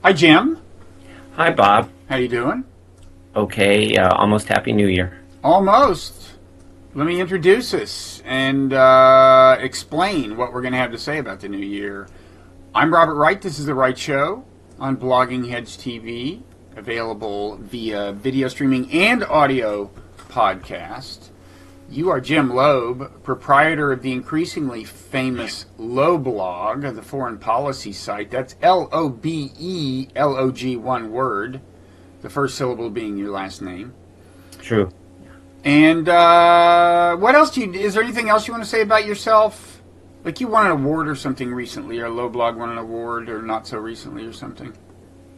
Hi, Jim. Hi, Bob. How you doing? Okay, almost Happy New Year. Almost. Let me introduce us and explain what we're going to have to say about the new year. I'm Robert Wright. This is The Wright Show on Blogging Heads TV, available via video streaming and audio podcast. You are Jim Lobe, proprietor of the increasingly famous LobeLog, the foreign policy site. That's L-O-B-E-L-O-G, one word, the first syllable being your last name. True. And what else is there anything else you want to say about yourself? Like you won an award or something recently, or LobeLog won an award, or not so recently or something?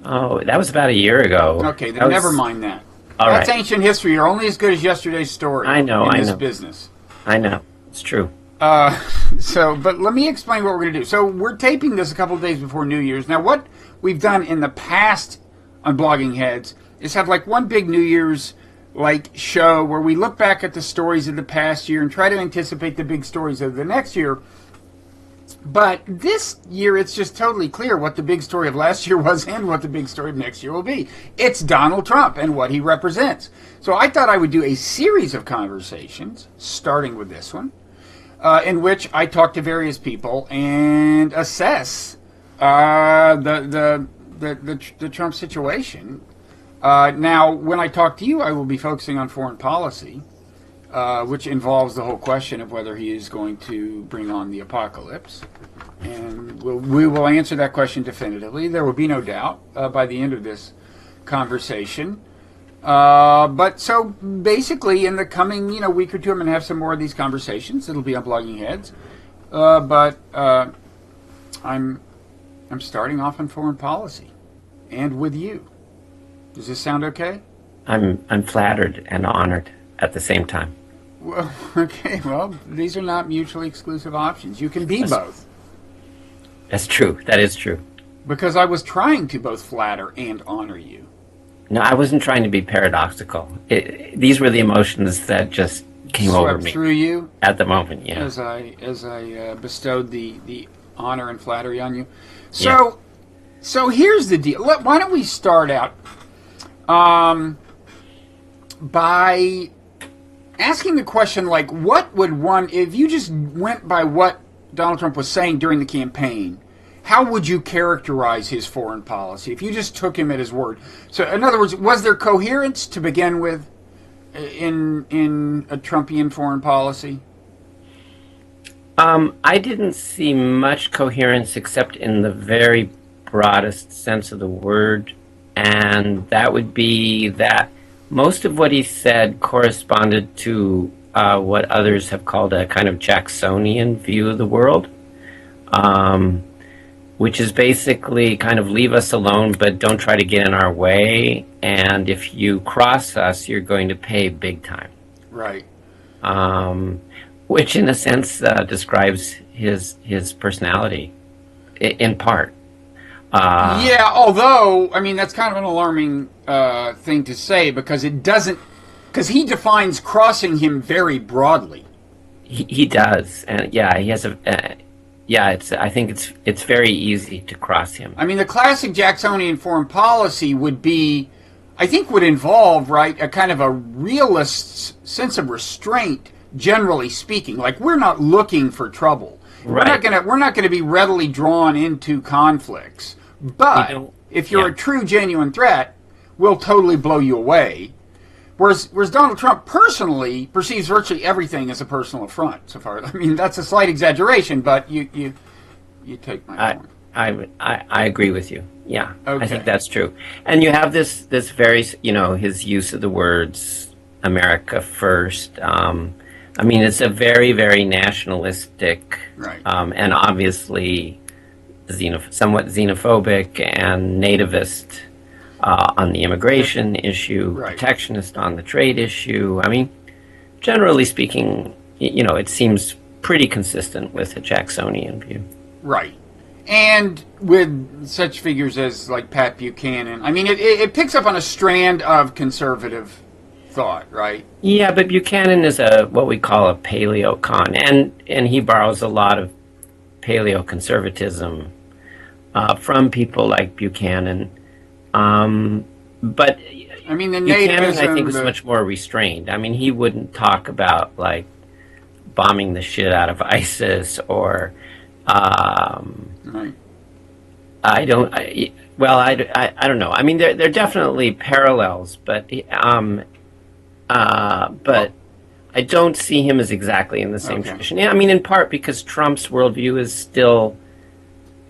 Oh, that was about a year ago. Okay, then never mind that. All That's right. ancient history. You're only as good as yesterday's story. I know, in this I know. business. I know. It's true. But let me explain what we're going to do. So we're taping this a couple of days before New Year's. Now, what we've done in the past on Blogging Heads is have like one big New Year's like show where we look back at the stories of the past year and try to anticipate the big stories of the next year. But this year, it's just totally clear what the big story of last year was and what the big story of next year will be. It's Donald Trump and what he represents. So I thought I would do a series of conversations, starting with this one, in which I talk to various people and assess the Trump situation. Now, when I talk to you, I will be focusing on foreign policy, which involves the whole question of whether he is going to bring on the apocalypse. And we will answer that question definitively. There will be no doubt by the end of this conversation. But so basically, in the coming week or two, I'm going to have some more of these conversations. It'll be on Blogging Heads. But I'm starting off on foreign policy, and with you. Does this sound okay? I'm flattered and honored at the same time. Well, okay. Well, these are not mutually exclusive options. You can be both. That's true. That is true. Because I was trying to both flatter and honor you. No, I wasn't trying to be paradoxical. These were the emotions that just came over Swept me through you at the moment. Yeah. as I bestowed the honor and flattery on you. So here's the deal. Why don't we start out by asking the question, like, what would one, if you just went by what Donald Trump was saying during the campaign, how would you characterize his foreign policy if you just took him at his word? So, in other words, was there coherence to begin with in a Trumpian foreign policy? I didn't see much coherence except in the very broadest sense of the word, and that would be that most of what he said corresponded to what others have called a kind of Jacksonian view of the world, which is basically kind of leave us alone, but don't try to get in our way, and if you cross us, you're going to pay big time. Right. Which, in a sense, describes his personality, in part. Yeah, although, I mean, that's kind of an alarming thing to say because because he defines crossing him very broadly. He does, and yeah, he has I think it's very easy to cross him. I mean, the classic Jacksonian foreign policy would involve, right, a kind of a realist sense of restraint, generally speaking. Like, we're not looking for trouble. Right. We're not gonna be readily drawn into conflicts. But if you're a true, genuine threat, we'll totally blow you away. Whereas Donald Trump personally perceives virtually everything as a personal affront. So far, I mean, that's a slight exaggeration, but you take my point. I agree with you. Yeah, Okay. I think that's true. And you have this very his use of the words "America first." I mean, it's a very, very nationalistic, Right. And obviously somewhat xenophobic and nativist on the immigration issue, Right. protectionist on the trade issue. I mean, generally speaking, it seems pretty consistent with a Jacksonian view. Right. And with such figures as like Pat Buchanan, I mean, it picks up on a strand of conservative thought, right? Yeah, but Buchanan is what we call a paleocon, and he borrows a lot of paleoconservatism from people like Buchanan. But I mean, the Buchanan, I think, was nativism, much more restrained. I mean, he wouldn't talk about like bombing the shit out of ISIS or right. I don't. I don't know. I mean, there are definitely parallels, but I don't see him as exactly in the same Okay. tradition. Yeah, I mean, in part because Trump's worldview is still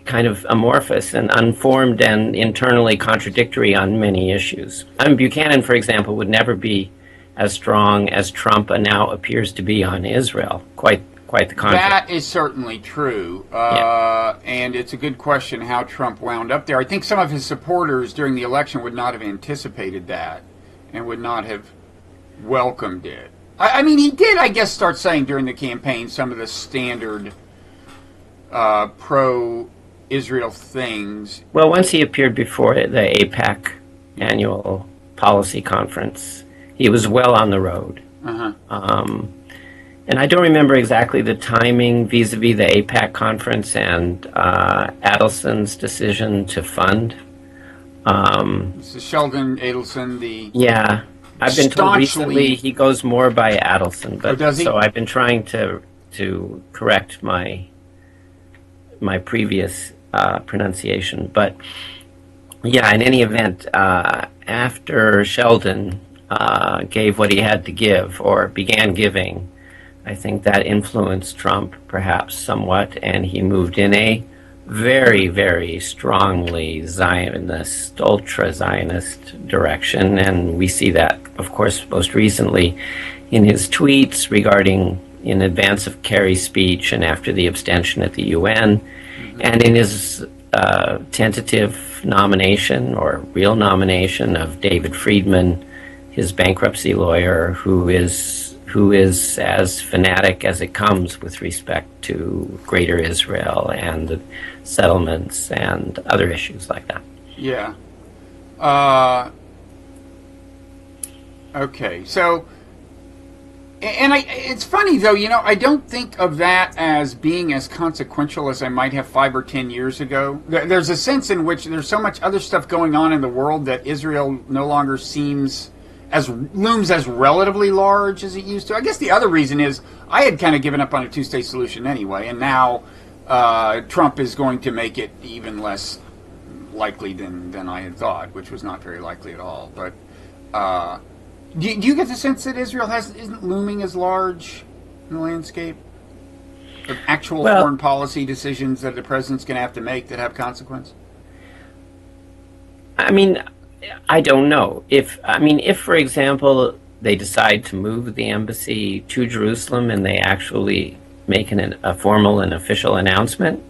kind of amorphous and unformed and internally contradictory on many issues. I mean, Buchanan, for example, would never be as strong as Trump now appears to be on Israel. Quite the contrary. That is certainly true. Yeah. And it's a good question how Trump wound up there. I think some of his supporters during the election would not have anticipated that and would not have welcomed it. I mean, he did, I guess, start saying during the campaign some of the standard pro-Israel things. Well, once he appeared before the APAC annual policy conference, he was well on the road. Uh-huh. And I don't remember exactly the timing vis-a-vis the APAC conference and Adelson's decision to fund. This is Sheldon Adelson, the Yeah, I've been told recently he goes more by Adelson, but does he? so I've been trying to correct my previous pronunciation. But yeah, in any event, after Sheldon gave what he had to give or began giving, I think that influenced Trump perhaps somewhat, and he moved in a very, very strongly Zionist, ultra-Zionist direction. And we see that, of course, most recently in his tweets regarding in advance of Kerry's speech and after the abstention at the UN, and in his tentative nomination or real nomination of David Friedman, his bankruptcy lawyer, who is as fanatic as it comes with respect to Greater Israel and the settlements and other issues like that. Yeah. Okay. So, and it's funny though, you know, I don't think of that as being as consequential as I might have 5 or 10 years ago. There's a sense in which there's so much other stuff going on in the world that Israel no longer looms as relatively large as it used to. I guess the other reason is I had kind of given up on a two-state solution anyway, and now Trump is going to make it even less likely than I had thought, which was not very likely at all. But do you get the sense that Israel isn't looming as large in the landscape of actual foreign policy decisions that the president's going to have to make that have consequence? I mean, I don't know. If, for example, they decide to move the embassy to Jerusalem and they actually make a formal and official announcement,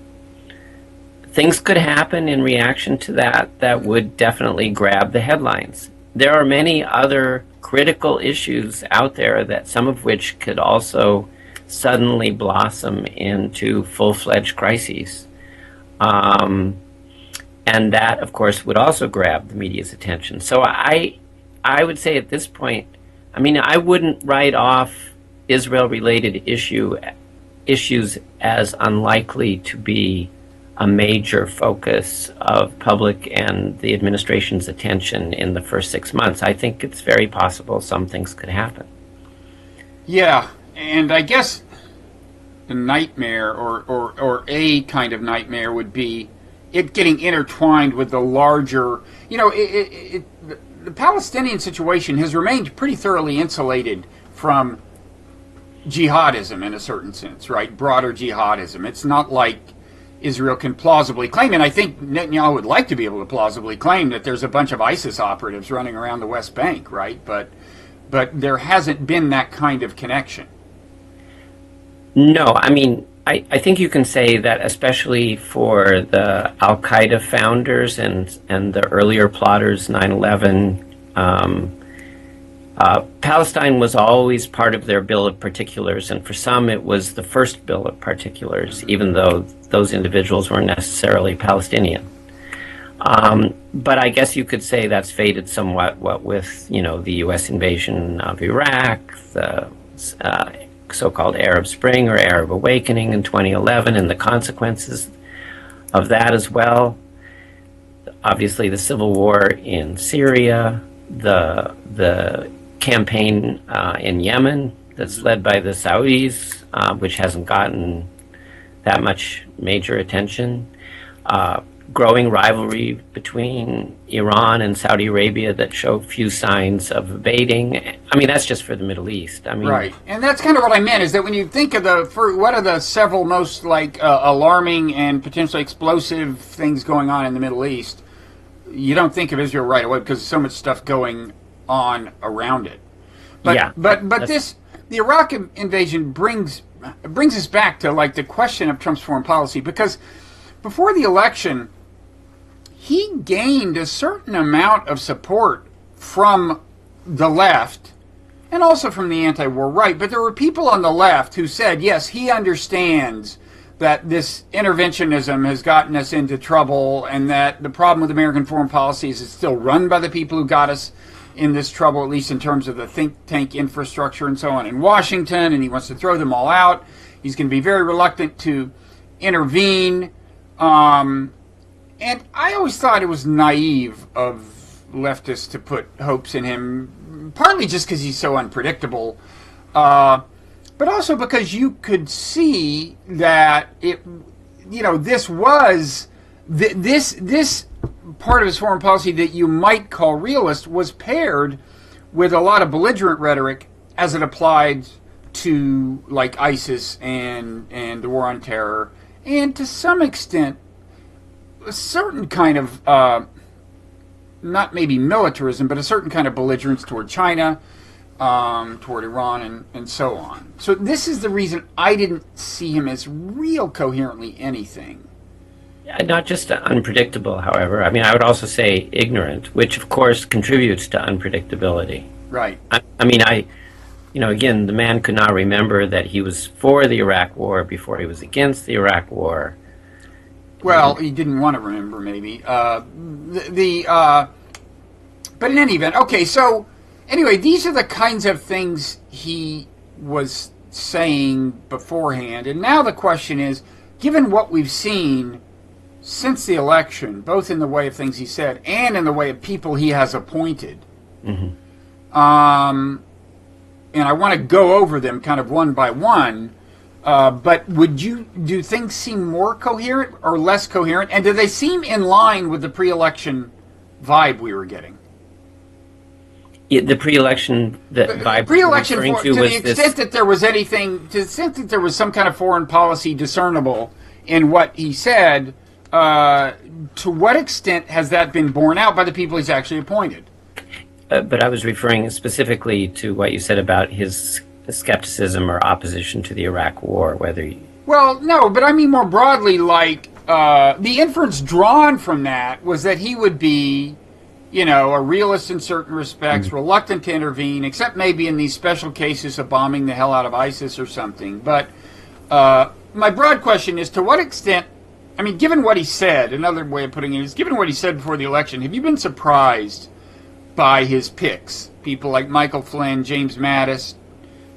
things could happen in reaction to that would definitely grab the headlines. There are many other critical issues out there that some of which could also suddenly blossom into full-fledged crises. And that, of course, would also grab the media's attention. So I would say at this point, I mean, I wouldn't write off Israel-related issues as unlikely to be a major focus of public and the administration's attention in the first 6 months. I think it's very possible some things could happen. Yeah, and I guess the nightmare or a kind of nightmare would be it getting intertwined with the larger, you know, the Palestinian situation has remained pretty thoroughly insulated from jihadism in a certain sense, right? Broader jihadism. It's not like Israel can plausibly claim, and I think Netanyahu would like to be able to plausibly claim that there's a bunch of ISIS operatives running around the West Bank, right? But there hasn't been that kind of connection. No, I mean, I think you can say that especially for the Al-Qaeda founders and the earlier plotters, 9/11, Palestine was always part of their bill of particulars, and for some it was the first bill of particulars, even though those individuals weren't necessarily Palestinian. But I guess you could say that's faded somewhat, what with, you know, the U.S. invasion of Iraq, the so-called Arab Spring or Arab Awakening in 2011, and the consequences of that as well. Obviously, the civil war in Syria, the campaign in Yemen that's led by the Saudis, which hasn't gotten that much major attention. Growing rivalry between Iran and Saudi Arabia that show few signs of abating. I mean, that's just for the Middle East. I mean, right, and that's kind of what I meant, is that when you think of what are the several most alarming and potentially explosive things going on in the Middle East, you don't think of Israel right away because there's so much stuff going on around it. But yeah, but the Iraq invasion brings us back to the question of Trump's foreign policy, because before the election, he gained a certain amount of support from the left and also from the anti-war right. But there were people on the left who said, yes, he understands that this interventionism has gotten us into trouble, and that the problem with American foreign policy is it's still run by the people who got us in this trouble, at least in terms of the think tank infrastructure and so on in Washington, and he wants to throw them all out. He's going to be very reluctant to intervene. And I always thought it was naive of leftists to put hopes in him, partly just because he's so unpredictable, but also because you could see that this part of his foreign policy that you might call realist was paired with a lot of belligerent rhetoric as it applied to ISIS and the war on terror, and to some extent a certain kind of not maybe militarism, but a certain kind of belligerence toward China, toward Iran, and so on. So this is the reason I didn't see him as real coherently anything. Yeah, not just unpredictable, however. I mean, I would also say ignorant, which of course contributes to unpredictability. Right. I mean, again, the man could not remember that he was for the Iraq War before he was against the Iraq War. Well, he didn't want to remember, maybe. But in any event, okay, so anyway, these are the kinds of things he was saying beforehand. And now the question is, given what we've seen since the election, both in the way of things he said and in the way of people he has appointed, and I want to go over them kind of one by one, but do things seem more coherent or less coherent? And do they seem in line with the pre-election vibe we were getting? Yeah, the pre-election vibe pre-election referring to was the extent that there was anything, to the extent that there was some kind of foreign policy discernible in what he said, to what extent has that been borne out by the people he's actually appointed? But I was referring specifically to what you said about his skepticism or opposition to the Iraq War, Well, no, but I mean more broadly, the inference drawn from that was that he would be, a realist in certain respects, reluctant to intervene, except maybe in these special cases of bombing the hell out of ISIS or something. But my broad question is, to what extent, I mean, given what he said, another way of putting it is, given what he said before the election, have you been surprised by his picks? People like Michael Flynn, James Mattis,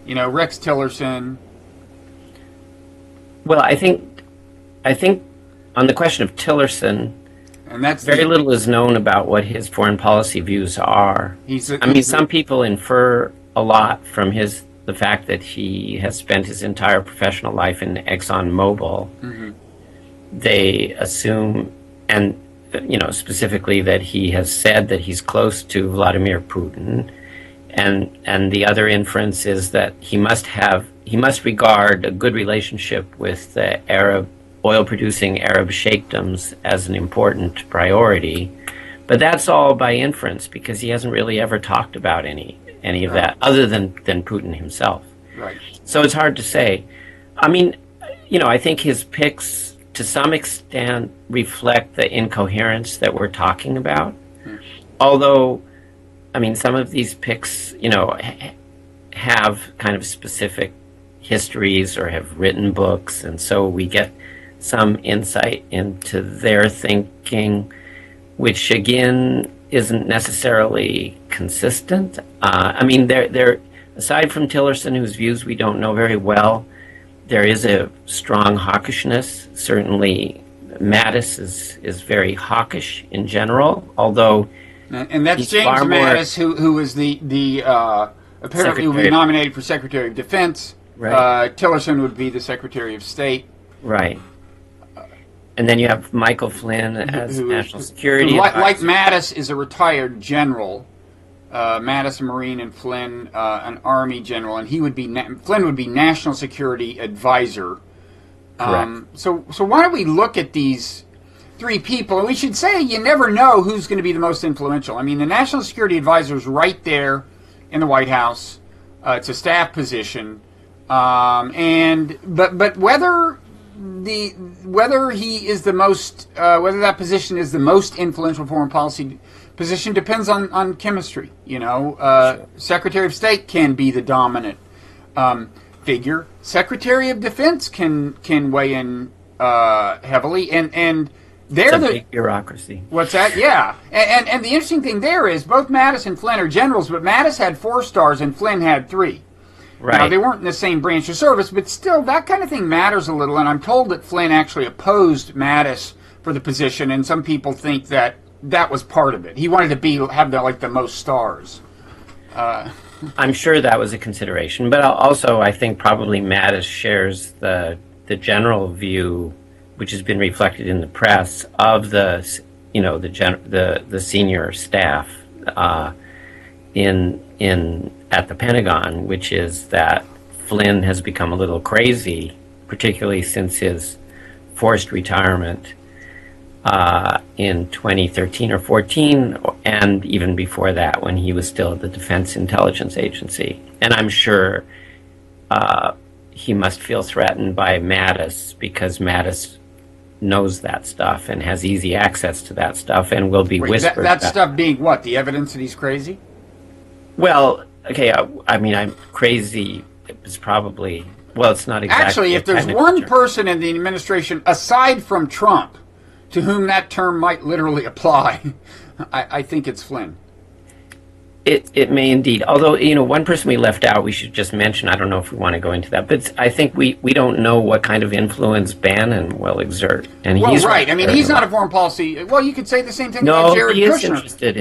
Rex Tillerson. Well, I think on the question of Tillerson, and that's very little is known about what his foreign policy views are. Some people infer a lot from the fact that he has spent his entire professional life in ExxonMobil. Mm-hmm. They assume, and specifically that he has said that he's close to Vladimir Putin, and the other inference is that he must regard a good relationship with the oil-producing Arab sheikdoms as an important priority. But that's all by inference, because he hasn't really ever talked about any of that other than Putin himself. Right. So it's hard to say. I mean, I think his picks to some extent reflect the incoherence that we're talking about. Although, I mean, some of these picks, have kind of specific histories or have written books, and so we get some insight into their thinking, which again isn't necessarily consistent. I mean, they're aside from Tillerson, whose views we don't know very well, there is a strong hawkishness. Certainly, Mattis is very hawkish in general, although and that's he's James far more Mattis, who is the apparently will be Secretary. nominated for Secretary of Defense. Right. Tillerson would be the Secretary of State. Right. And then you have Michael Flynn as National Security Like Advisor. Mattis is a retired general. Mattis, a Marine, and Flynn, an Army general, and Flynn would be National Security Advisor. Correct. So why don't we look at these three people? And we should say you never know who's going to be the most influential. I mean, the National Security Advisor is right there in the White House. It's a staff position, but whether he is the most whether that position is the most influential foreign policy position depends on chemistry. Sure. Secretary of State can be the dominant figure. Secretary of Defense can weigh in heavily, and they're It's a big bureaucracy. What's that? Yeah, and the interesting thing there is both Mattis and Flynn are generals, but Mattis had 4 stars and Flynn had 3. Right. Now, they weren't in the same branch of service, but still, that kind of thing matters a little, and I'm told that Flynn actually opposed Mattis for the position, and some people think that was part of it. He wanted to have the most stars. I'm sure that was a consideration, but also I think probably Mattis shares the general view, which has been reflected in the press, of the senior staff at the Pentagon, which is that Flynn has become a little crazy, particularly since his forced retirement in 2013 or 14, and even before that when he was still at the Defense Intelligence Agency. And I'm sure he must feel threatened by Mattis because Mattis knows that stuff and has easy access to that stuff and will be whispered. That stuff being what? The evidence that he's crazy? Well, okay, I mean, I'm crazy. It's probably, well, it's not exactly. Actually, if there's one person in the administration, aside from Trump, to whom that term might literally apply, I think it's Flynn. It may indeed. Although, one person we left out, we should just mention, I don't know if we want to go into that, but I think we don't know what kind of influence Bannon will exert. And he's right. I mean, he's not a foreign policy. Well, you could say the same thing about Jared Kushner. He is interested.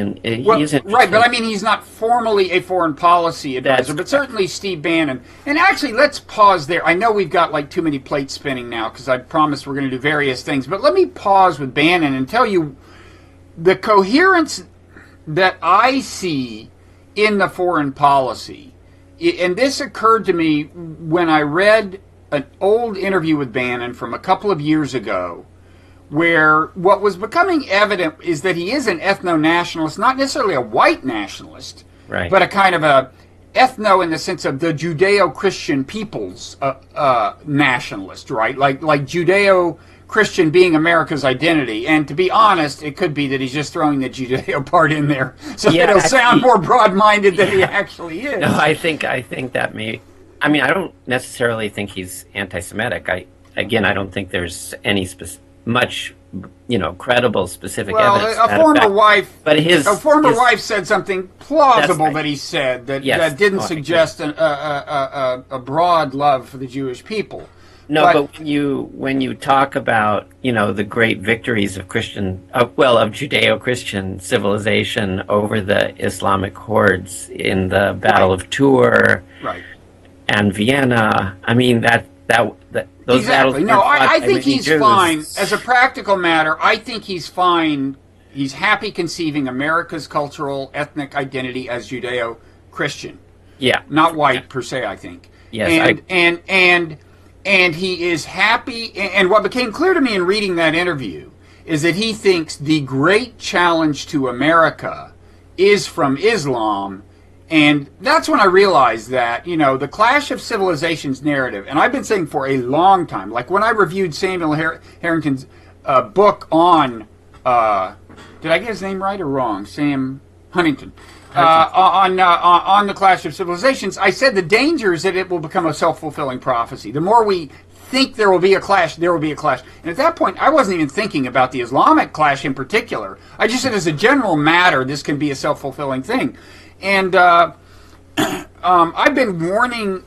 Right, but I mean, he's not formally a foreign policy advisor, but certainly Steve Bannon. And actually, let's pause there. I know we've got too many plates spinning now because I promised we're going to do various things, but let me pause with Bannon and tell you the coherence that I see in the foreign policy. And this occurred to me when I read an old interview with Bannon from a couple of years ago, where what was becoming evident is that he is an ethno-nationalist, not necessarily a white nationalist, right, but a kind of a ethno in the sense of the Judeo-Christian people's nationalist, right? Like Judeo-Christian being America's identity. And to be honest, it could be that he's just throwing the Judeo part in there so that it'll sound more broad-minded than he actually is. No, I think that may. I mean, I don't necessarily think he's anti-Semitic. I don't think there's any much, credible specific evidence. A former wife said something plausible right. that he said that didn't suggest a broad love for the Jewish people. No, but when you talk about the great victories of Judeo-Christian civilization over the Islamic hordes in the Battle of Tours, right, and Vienna, I mean those exactly. No, I think he's Jews. fine as a practical matter. I think he's fine. He's happy conceiving America's cultural ethnic identity as Judeo-Christian. Yeah, not white per se. I think. Yes, and he is happy. And what became clear to me in reading that interview is that he thinks the great challenge to America is from Islam. And that's when I realized that, the Clash of Civilizations narrative, and I've been saying for a long time, like when I reviewed Samuel Harrington's book on, did I get his name right or wrong? Sam Huntington. On the Clash of Civilizations, I said the danger is that it will become a self-fulfilling prophecy. The more we think there will be a clash, there will be a clash. And at that point, I wasn't even thinking about the Islamic clash in particular. I just said as a general matter, this can be a self-fulfilling thing. And I've been warning,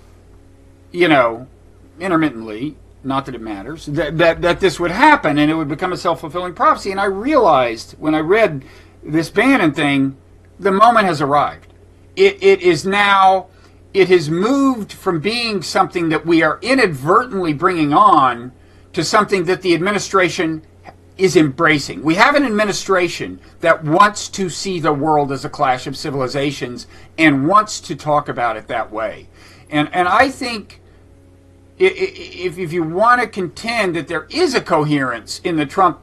intermittently, not that it matters, that this would happen and it would become a self-fulfilling prophecy. And I realized when I read this Bannon thing, the moment has arrived. It is now, it has moved from being something that we are inadvertently bringing on to something that the administration is embracing. We have an administration that wants to see the world as a clash of civilizations and wants to talk about it that way. And I think if you want to contend that there is a coherence in the Trump,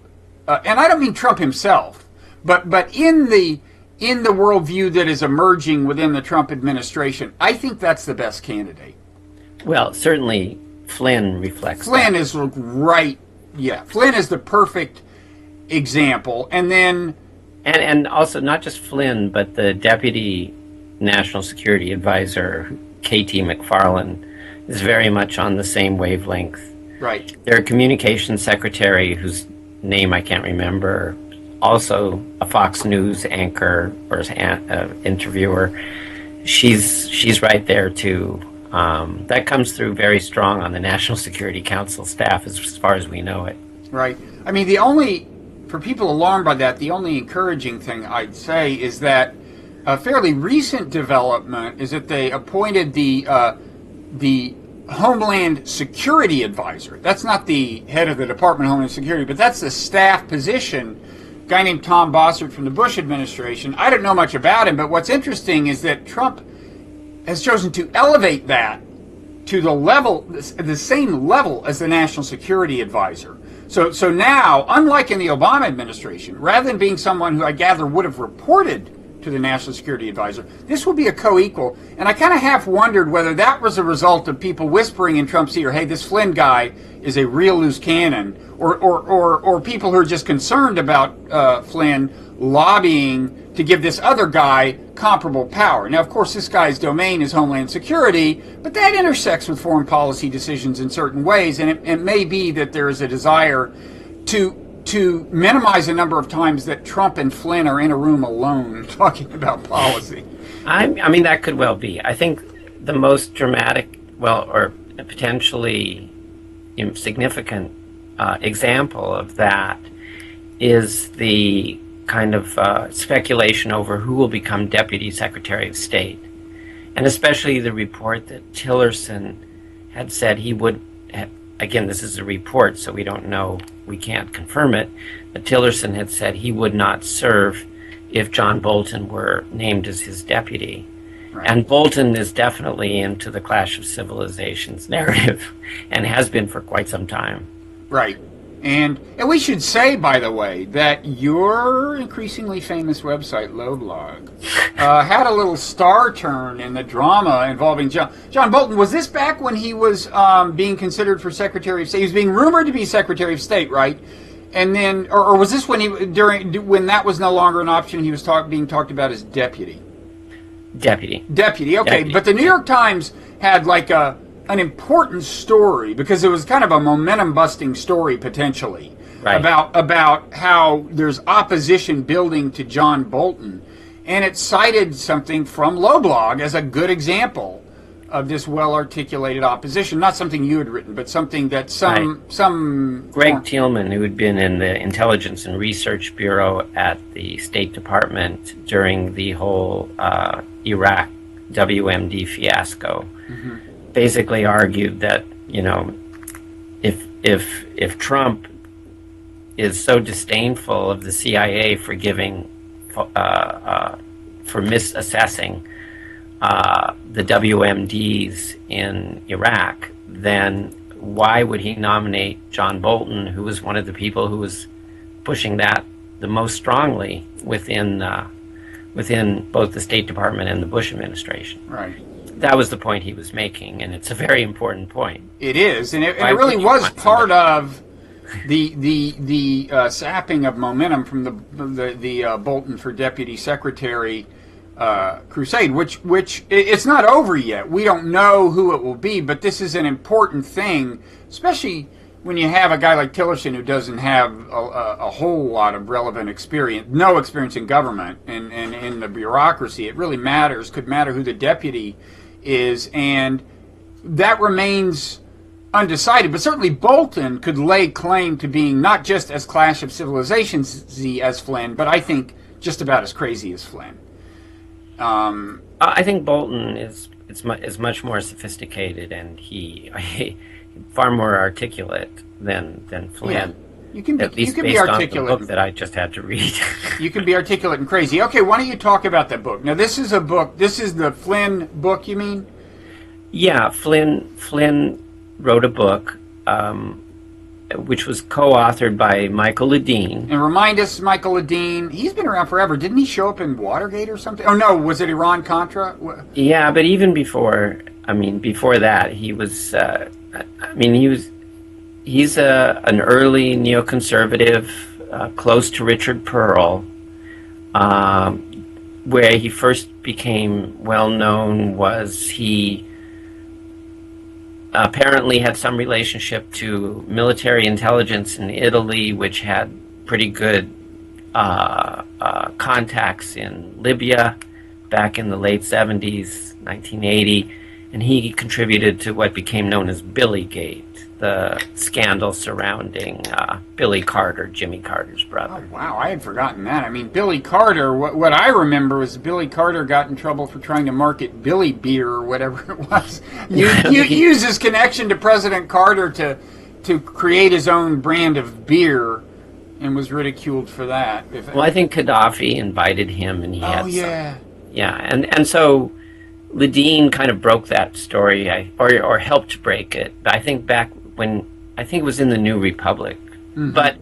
and I don't mean Trump himself, but in the worldview that is emerging within the Trump administration, I think that's the best candidate. Well, certainly Flynn reflects Flynn that. is right. Yeah, Flynn is the perfect example. And then... And also not just Flynn, but the Deputy National Security Advisor, K.T. McFarlane, is very much on the same wavelength. Right. Their communications secretary, whose name I can't remember, also a Fox News anchor or interviewer, she's right there too. That comes through very strong on the National Security Council staff as far as we know it. Right. I mean, for people alarmed by that, the only encouraging thing I'd say is that a fairly recent development is that they appointed the Homeland Security Advisor. That's not the head of the Department of Homeland Security, but that's the staff position. A guy named Tom Bossert from the Bush administration. I don't know much about him, but what's interesting is that Trump has chosen to elevate that to the same level as the National Security Advisor. So now, unlike in the Obama administration, rather than being someone who I gather would have reported to the National Security Advisor, this will be a co-equal. And I kind of half wondered whether that was a result of people whispering in Trump's ear, hey, this Flynn guy is a real loose cannon, or people who are just concerned about Flynn lobbying to give this other guy comparable power. Now, of course, this guy's domain is Homeland Security, but that intersects with foreign policy decisions in certain ways, and it may be that there is a desire to minimize the number of times that Trump and Flynn are in a room alone talking about policy. I mean, that could well be. I think the most dramatic, or potentially significant example of that is the kind of speculation over who will become Deputy Secretary of State. And especially the report that Tillerson had said he would, again, this is a report, so we don't know, we can't confirm it, but Tillerson had said he would not serve if John Bolton were named as his deputy. Right. And Bolton is definitely into the Clash of Civilizations narrative and has been for quite some time. Right. And we should say, by the way, that your increasingly famous website, LobeLog, had a little star turn in the drama involving John Bolton. Was this back when he was being considered for Secretary of State? He was being rumored to be Secretary of State, right? And then, or was this when when that was no longer an option? He was being talked about as deputy. Deputy. Okay, Deputy. But the New York Times had like an important story, because it was kind of a momentum-busting story potentially, right, about how there's opposition building to John Bolton, and it cited something from LobeLog as a good example of this well-articulated opposition. Not something you had written, but something that some Greg Thielman, who had been in the Intelligence and Research Bureau at the State Department during the whole Iraq WMD fiasco, basically argued that, if Trump is so disdainful of the CIA for misassessing the WMDs in Iraq, then why would he nominate John Bolton, who was one of the people who was pushing that the most strongly within both the State Department and the Bush administration? Right. That was the point he was making, and it's a very important point. It is, and it really was part of the sapping of momentum from the Bolton for Deputy Secretary crusade, which it's not over yet. We don't know who it will be, but this is an important thing, especially when you have a guy like Tillerson who doesn't have a whole lot of relevant experience, no experience in government and in the bureaucracy. It really could matter who the deputy is, and that remains undecided, but certainly Bolton could lay claim to being not just as Clash of Civilizations-y as Flynn, but I think just about as crazy as Flynn. I think Bolton is much more sophisticated, and he far more articulate than Flynn. Yeah. You can be, at least you can based be on articulate. the book that I just had to read. You can be articulate and crazy. Okay, why don't you talk about that book? Now, this is a book. This is the Flynn book, you mean? Yeah, Flynn wrote a book, which was co-authored by Michael Ledeen. And remind us, Michael Ledeen, he's been around forever. Didn't he show up in Watergate or something? Oh, no, was it Iran-Contra? Yeah, but even before that, he was, he's an early neoconservative, close to Richard Pearl. Where he first became well known was he apparently had some relationship to military intelligence in Italy, which had pretty good contacts in Libya back in the late 70s, 1980, and he contributed to what became known as Billygate, the scandal surrounding Billy Carter, Jimmy Carter's brother. Oh, wow, I had forgotten that. I mean, Billy Carter, what I remember is Billy Carter got in trouble for trying to market Billy beer or whatever it was. You use his connection to President Carter to create his own brand of beer and was ridiculed for that. Well, I think Gaddafi invited him, and he had yeah. And so Ledeen kind of broke that story, or helped break it. I think back when, I think it was in the New Republic. Mm-hmm. But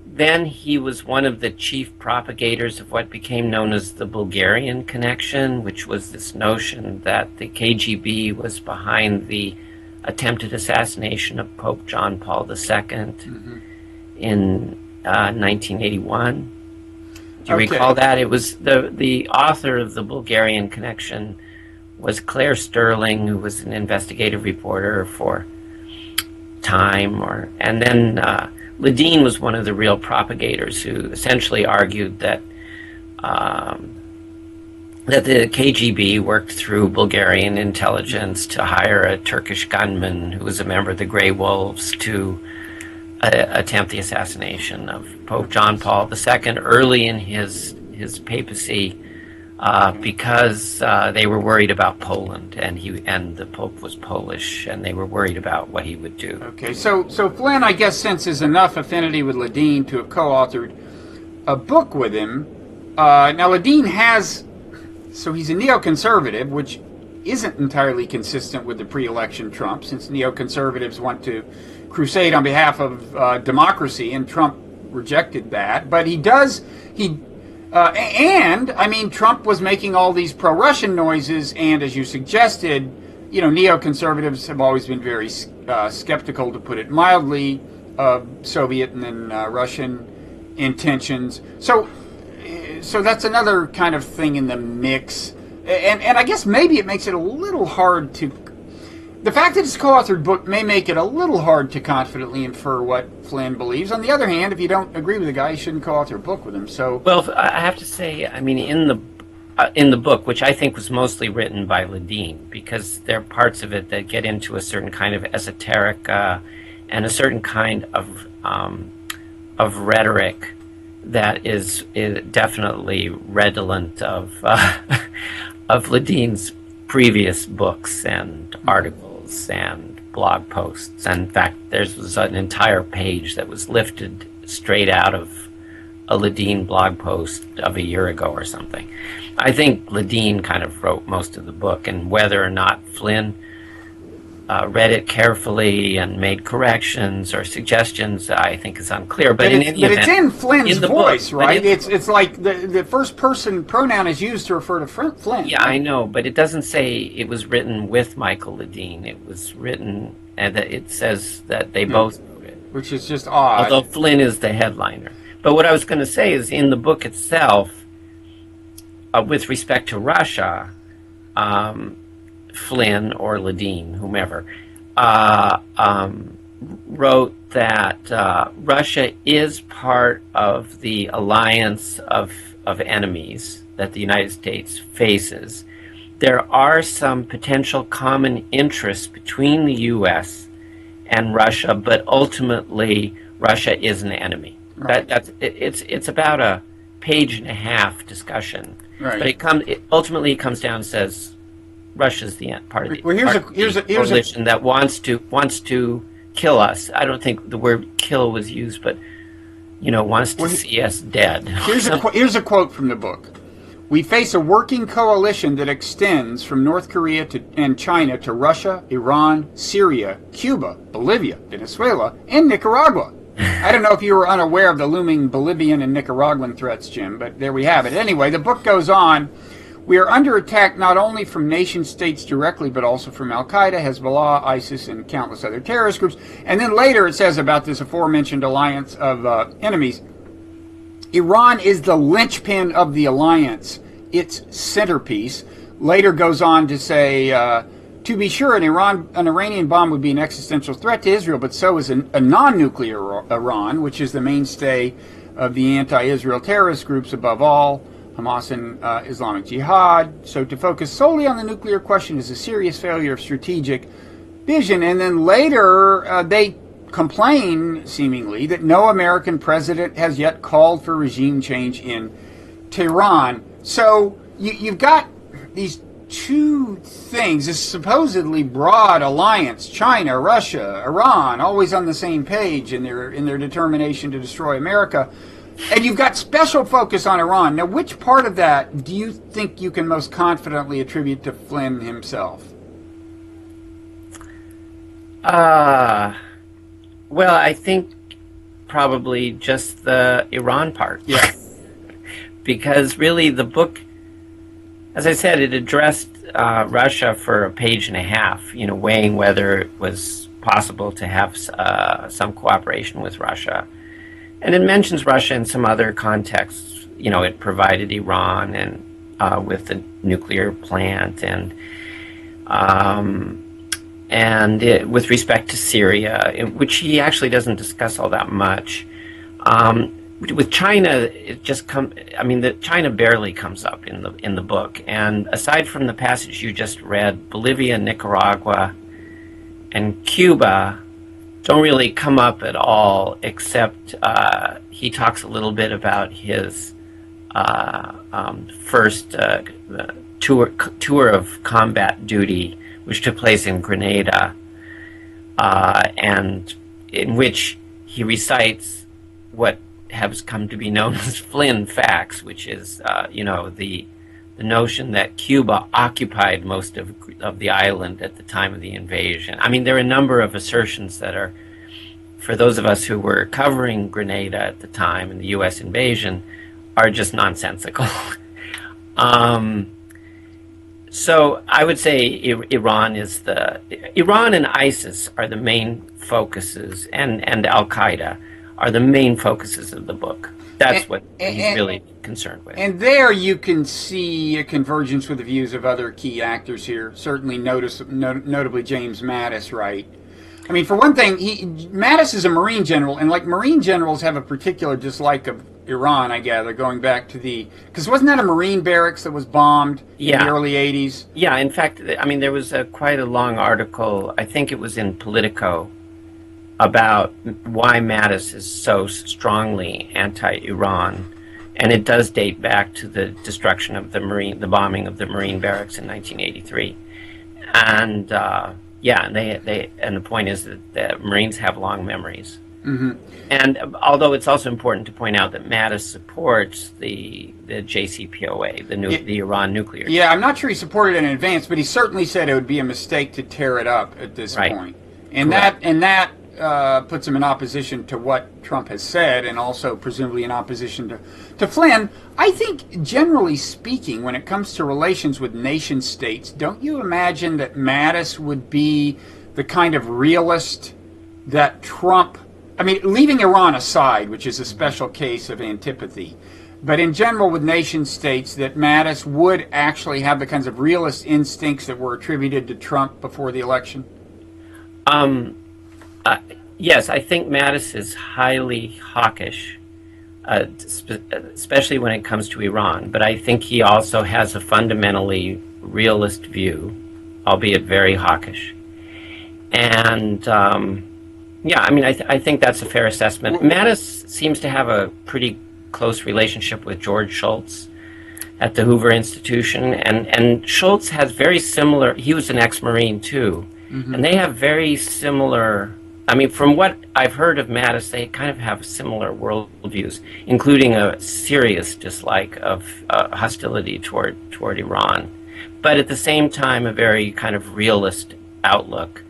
then he was one of the chief propagators of what became known as the Bulgarian connection, which was this notion that the KGB was behind the attempted assassination of Pope John Paul II mm-hmm. in 1981. Do you Okay. recall that? It was the author of the Bulgarian connection was Claire Sterling, who was an investigative reporter for Time, and then Ledeen was one of the real propagators who essentially argued that that the KGB worked through Bulgarian intelligence to hire a Turkish gunman who was a member of the Grey Wolves to attempt the assassination of Pope John Paul II early in his papacy. Because they were worried about Poland, and the Pope was Polish, and they were worried about what he would do. Okay, so Flynn, I guess, senses enough affinity with Ledeen to have co-authored a book with him. Now, Ledeen he's a neoconservative, which isn't entirely consistent with the pre-election Trump, since neoconservatives want to crusade on behalf of democracy, and Trump rejected that. But and, I mean, Trump was making all these pro-Russian noises, and as you suggested, neoconservatives have always been very skeptical, to put it mildly, of Soviet and then Russian intentions. So that's another kind of thing in the mix. And I guess maybe it makes it a little hard to... The fact that it's a co-authored book may make it a little hard to confidently infer what Flynn believes. On the other hand, if you don't agree with the guy, you shouldn't co-author a book with him. So, well, I have to say, I mean, in the book, which I think was mostly written by Ledeen, because there are parts of it that get into a certain kind of esoteric and a certain kind of rhetoric that is definitely redolent of Ledeen's previous books and articles and blog posts. And in fact, there was an entire page that was lifted straight out of a Ledeen blog post of a year ago or something. I think Ledeen kind of wrote most of the book, and whether or not Flynn read it carefully and made corrections or suggestions, I think is unclear. But it's in Flynn's voice, book, right? It's like the first person pronoun is used to refer to Flynn. Yeah, I know, but it doesn't say it was written with Michael Ledeen. It was written, and it says that they both wrote it. Which is just odd. Although Flynn is the headliner. But what I was going to say is, in the book itself, with respect to Russia, Flynn or Ledeen, whomever, wrote that Russia is part of the alliance of enemies that the United States faces. There are some potential common interests between the U.S. and Russia, but ultimately Russia is an enemy. Right. It's about a page and a half discussion, Right. but it ultimately comes down and says Russia's the part of the, Well, here's a coalition that wants to kill us. I don't think the word "kill" was used, but wants to see us dead. Here's a quote from the book. We face a working coalition that extends from North Korea and China to Russia, Iran, Syria, Cuba, Bolivia, Venezuela, and Nicaragua. I don't know if you were unaware of the looming Bolivian and Nicaraguan threats, Jim, but there we have it. Anyway, the book goes on. We are under attack not only from nation states directly, but also from Al-Qaeda, Hezbollah, ISIS, and countless other terrorist groups. And then later it says about this aforementioned alliance of enemies, Iran is the linchpin of the alliance, its centerpiece. Later goes on to say, to be sure, an Iranian bomb would be an existential threat to Israel, but so is a non-nuclear Iran, which is the mainstay of the anti-Israel terrorist groups above all, Hamas and Islamic Jihad. So to focus solely on the nuclear question is a serious failure of strategic vision. And then later they complain, seemingly, that no American president has yet called for regime change in Tehran. So you've got these two things, this supposedly broad alliance, China, Russia, Iran, always on the same page in their determination to destroy America. And you've got special focus on Iran. Now, which part of that do you think you can most confidently attribute to Flynn himself? Well, I think probably just the Iran part. Yeah. Because really the book, as I said, it addressed Russia for a page and a half, weighing whether it was possible to have some cooperation with Russia. And it mentions Russia in some other contexts. It provided Iran and with the nuclear plant, and with respect to Syria, which he actually doesn't discuss all that much. With China, China barely comes up in the book. And aside from the passage you just read, Bolivia, Nicaragua, and Cuba don't really come up at all, except he talks a little bit about his first tour of combat duty, which took place in Grenada, and in which he recites what has come to be known as Flynn facts, which is, the notion that Cuba occupied most of the island at the time of the invasion. I mean, there are a number of assertions that are, for those of us who were covering Grenada at the time and the U.S. invasion, are just nonsensical. So I would say Iran and ISIS are the main focuses, and Al-Qaeda are the main focuses of the book. That's what he's really concerned with. And there you can see a convergence with the views of other key actors here, certainly notably James Mattis, right? I mean, for one thing, Mattis is a Marine general, and like Marine generals have a particular dislike of Iran, I gather, going back to because wasn't that a Marine barracks that was bombed in the early 80s? Yeah, in fact, there was quite a long article, I think it was in Politico, about why Mattis is so strongly anti-Iran, and it does date back to the destruction of the bombing of the Marine barracks in 1983, and and the point is that the Marines have long memories. Mm-hmm. And although it's also important to point out that Mattis supports the JCPOA, the Iran nuclear. Yeah, I'm not sure he supported it in advance, but he certainly said it would be a mistake to tear it up at this point. And that puts him in opposition to what Trump has said, and also presumably in opposition to Flynn. I think, generally speaking, when it comes to relations with nation states, don't you imagine that Mattis would be the kind of realist that Trump, leaving Iran aside, which is a special case of antipathy, but in general with nation states, that Mattis would actually have the kinds of realist instincts that were attributed to Trump before the election? Yes, I think Mattis is highly hawkish, especially when it comes to Iran. But I think he also has a fundamentally realist view, albeit very hawkish. And Yeah, I mean, I think that's a fair assessment. Mattis seems to have a pretty close relationship with George Shultz at the Hoover Institution, and Schultz has very similar. He was an ex-Marine too, and they have very similar. I mean, from what I've heard of Mattis, they kind of have similar worldviews, including a serious dislike of hostility toward Iran, but at the same time, a very kind of realist outlook,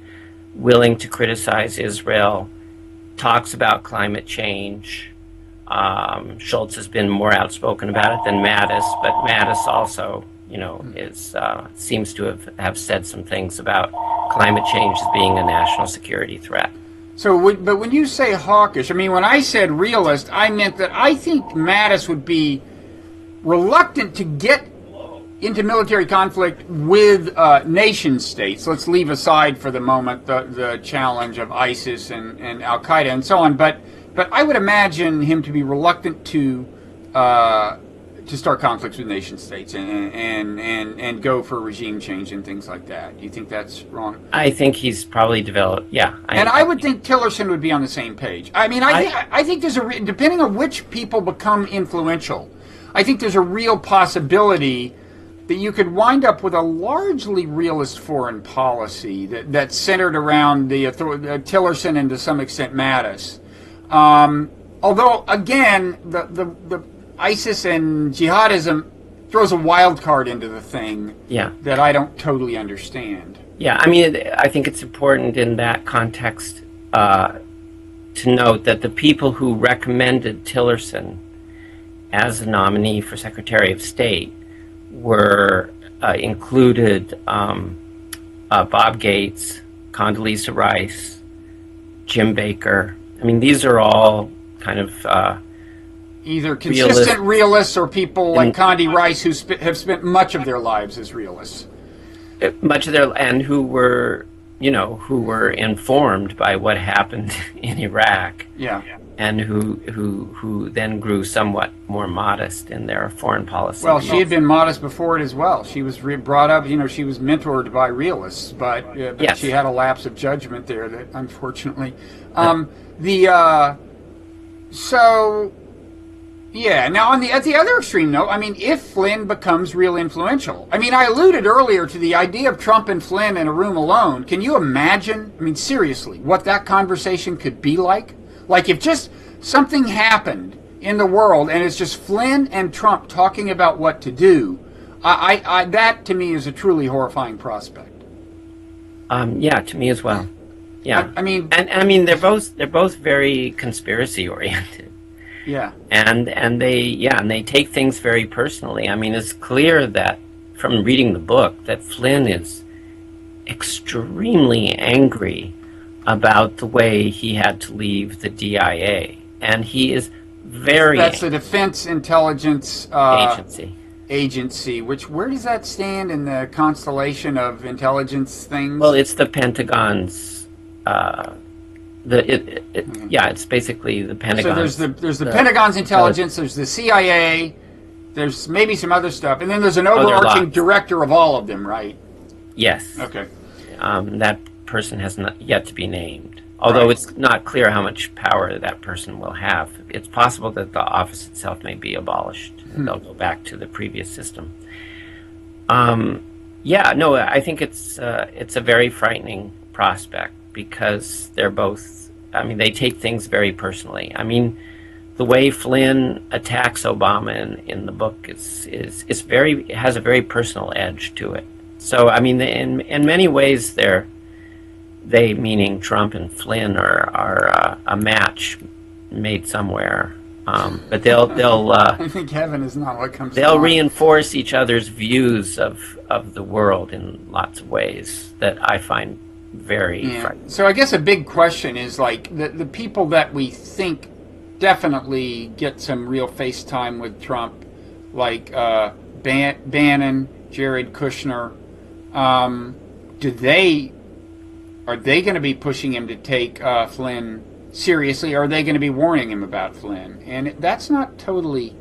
willing to criticize Israel, talks about climate change. Schultz has been more outspoken about it than Mattis, but Mattis also, is seems to have said some things about climate change as being a national security threat. So, but when you say hawkish, I mean, when I said realist, I meant that I think Mattis would be reluctant to get into military conflict with nation states. Let's leave aside for the moment the challenge of ISIS and Al Qaeda and so on, but I would imagine him to be reluctant to start conflicts with nation states and go for regime change and things like that. Do you think that's wrong? I think he's probably developed. Yeah, I would think Tillerson would be on the same page. I mean, I think there's depending on which people become influential, I think there's a real possibility that you could wind up with a largely realist foreign policy that's centered around the Tillerson and to some extent Mattis. Although, again, the ISIS and jihadism throws a wild card into the thing that I don't totally understand. Yeah, I mean, I think it's important in that context to note that the people who recommended Tillerson as a nominee for Secretary of State were included Bob Gates, Condoleezza Rice, Jim Baker. I mean, these are all kind of either consistent realists or people like Condi Rice who have spent much of their lives as realists. And who were informed by what happened in Iraq. Yeah. And who then grew somewhat more modest in their foreign policy. Well, she had been modest before it as well. She was brought up, she was mentored by realists, but yes. She had a lapse of judgment there that unfortunately. Now at the other extreme though, I mean, if Flynn becomes real influential, I mean, I alluded earlier to the idea of Trump and Flynn in a room alone. Can you imagine, I mean, seriously, what that conversation could be like? Like if just something happened in the world and it's just Flynn and Trump talking about what to do, that to me is a truly horrifying prospect. Yeah, to me as well. Yeah, I mean, they're both very conspiracy oriented. Yeah, and they take things very personally. I mean, it's clear that from reading the book that Flynn is extremely angry about the way he had to leave the DIA, and he is that's the Defense Intelligence Agency. Which, where does that stand in the constellation of intelligence things? Well, it's the Pentagon's. It's basically the Pentagon. So there's the Pentagon's intelligence. There's the CIA. There's maybe some other stuff, and then there's an overarching director of all of them, right? Yes. Okay. That person has not yet to be named, although It's not clear how much power that person will have. It's possible that the office itself may be abolished. They'll go back to the previous system. I think it's a very frightening prospect because they're both. I mean, they take things very personally. I mean, the way Flynn attacks Obama in the book has a very personal edge to it. So, I mean, in many ways, they meaning Trump and Flynn are a match made somewhere. But they'll I think heaven is not what comes. They'll reinforce each other's views of the world in lots of ways that I find very frightening. So I guess a big question is like the people that we think definitely get some real face time with Trump, like Bannon, Jared Kushner. Are they going to be pushing him to take Flynn seriously, or are they going to be warning him about Flynn? And that's not totally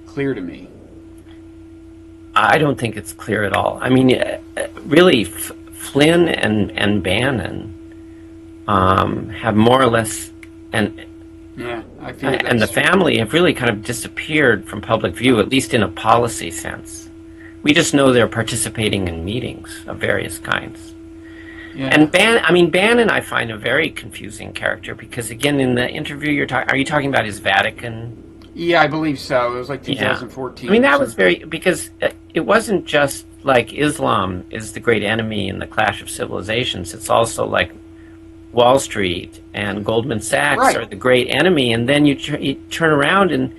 clear to me. I don't think it's clear at all. I mean, really, Flynn and Bannon have more or less, and Yeah, I feel and the that's true. family have really kind of disappeared from public view, at least in a policy sense. We just know they're participating in meetings of various kinds. Yeah. And Bannon, I find a very confusing character because, again, in the interview are you talking about his Vatican? Yeah, I believe so. It was like Yeah. 2014. I mean, that or was very, because it wasn't just like Islam is the great enemy in the clash of civilizations. It's also like Wall Street and Goldman Sachs Right. are the great enemy, and then you turn around and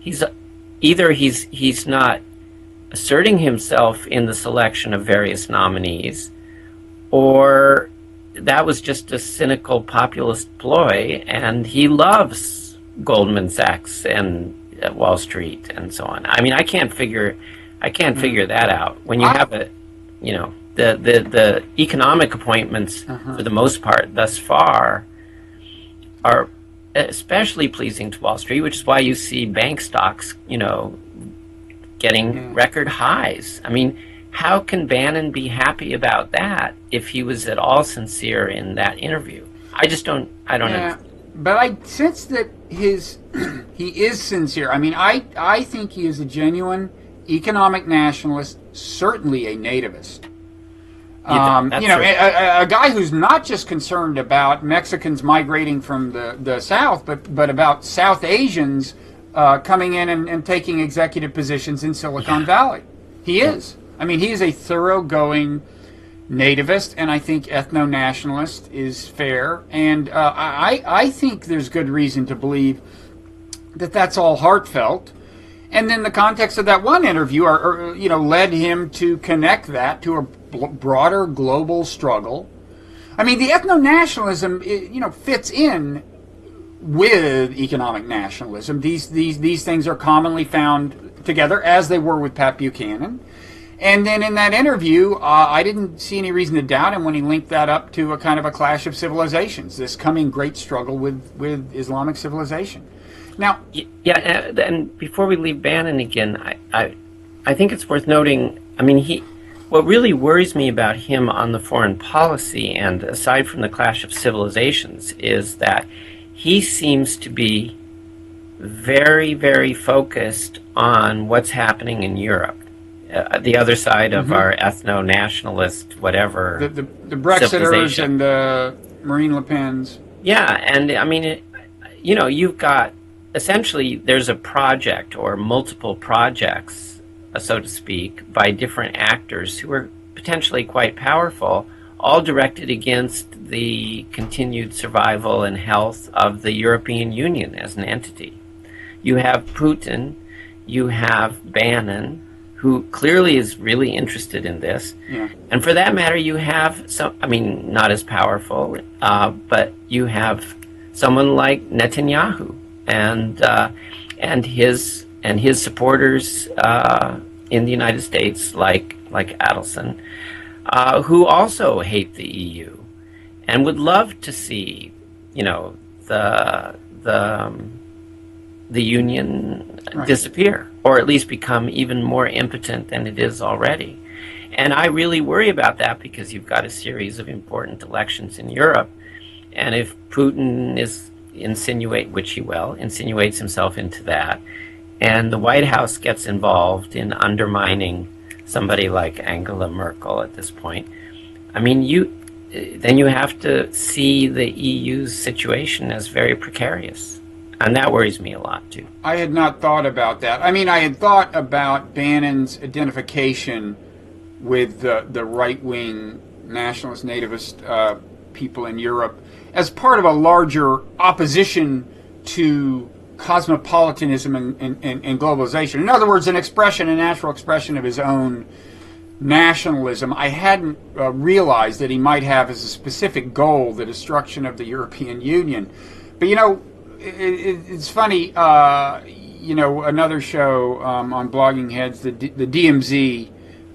he's he's not asserting himself in the selection of various nominees, or that was just a cynical populist ploy, and he loves Goldman Sachs and Wall Street and so on. I mean, I can't figure that out when you have a, you know, the economic appointments for the most part thus far are especially pleasing to Wall Street, which is why you see bank stocks, you know, getting record highs. I mean, how can Bannon be happy about that if he was at all sincere in that interview? I don't understand. But I sense that he is sincere. I mean, I think he is a genuine economic nationalist, certainly a nativist. That's You know, true. a guy who's not just concerned about Mexicans migrating from the South, but about South Asians coming in and taking executive positions in Silicon Valley. He is. I mean, he is a thoroughgoing nativist, and I think ethno-nationalist is fair. And I think there's good reason to believe that that's all heartfelt. And then the context of that one interview, led him to connect that to a broader global struggle. I mean, the ethno-nationalism, fits in with economic nationalism. These things are commonly found together, as they were with Pat Buchanan. And then in that interview, I didn't see any reason to doubt him when he linked that up to a kind of a clash of civilizations, this coming great struggle with Islamic civilization. Now, yeah, and before we leave Bannon again, I think it's worth noting. I mean, what really worries me about him on the foreign policy end, aside from the clash of civilizations, is that he seems to be very, very focused on what's happening in Europe, the other side of our ethno-nationalist whatever. the Brexiters and the Marine Le Pens. Yeah, and I mean, you've got essentially there's a project or multiple projects, so to speak, by different actors who are potentially quite powerful, all directed against the continued survival and health of the European Union as an entity. You have Putin, you have Bannon, who clearly is really interested in this. Yeah. And for that matter, you have not as powerful, but you have someone like Netanyahu and his supporters in the United States, like Adelson, who also hate the EU and would love to see, the Union disappear, or at least become even more impotent than it is already. And I really worry about that because you've got a series of important elections in Europe, and if Putin insinuates himself into that, and the White House gets involved in undermining somebody like Angela Merkel at this point, I mean, then you have to see the EU's situation as very precarious. And that worries me a lot, too. I had not thought about that. I mean, I had thought about Bannon's identification with the right-wing nationalist nativist people in Europe as part of a larger opposition to cosmopolitanism and globalization. In other words, a natural expression of his own nationalism. I hadn't realized that he might have as a specific goal the destruction of the European Union. But, it's funny, another show on Blogging Heads, the DMZ,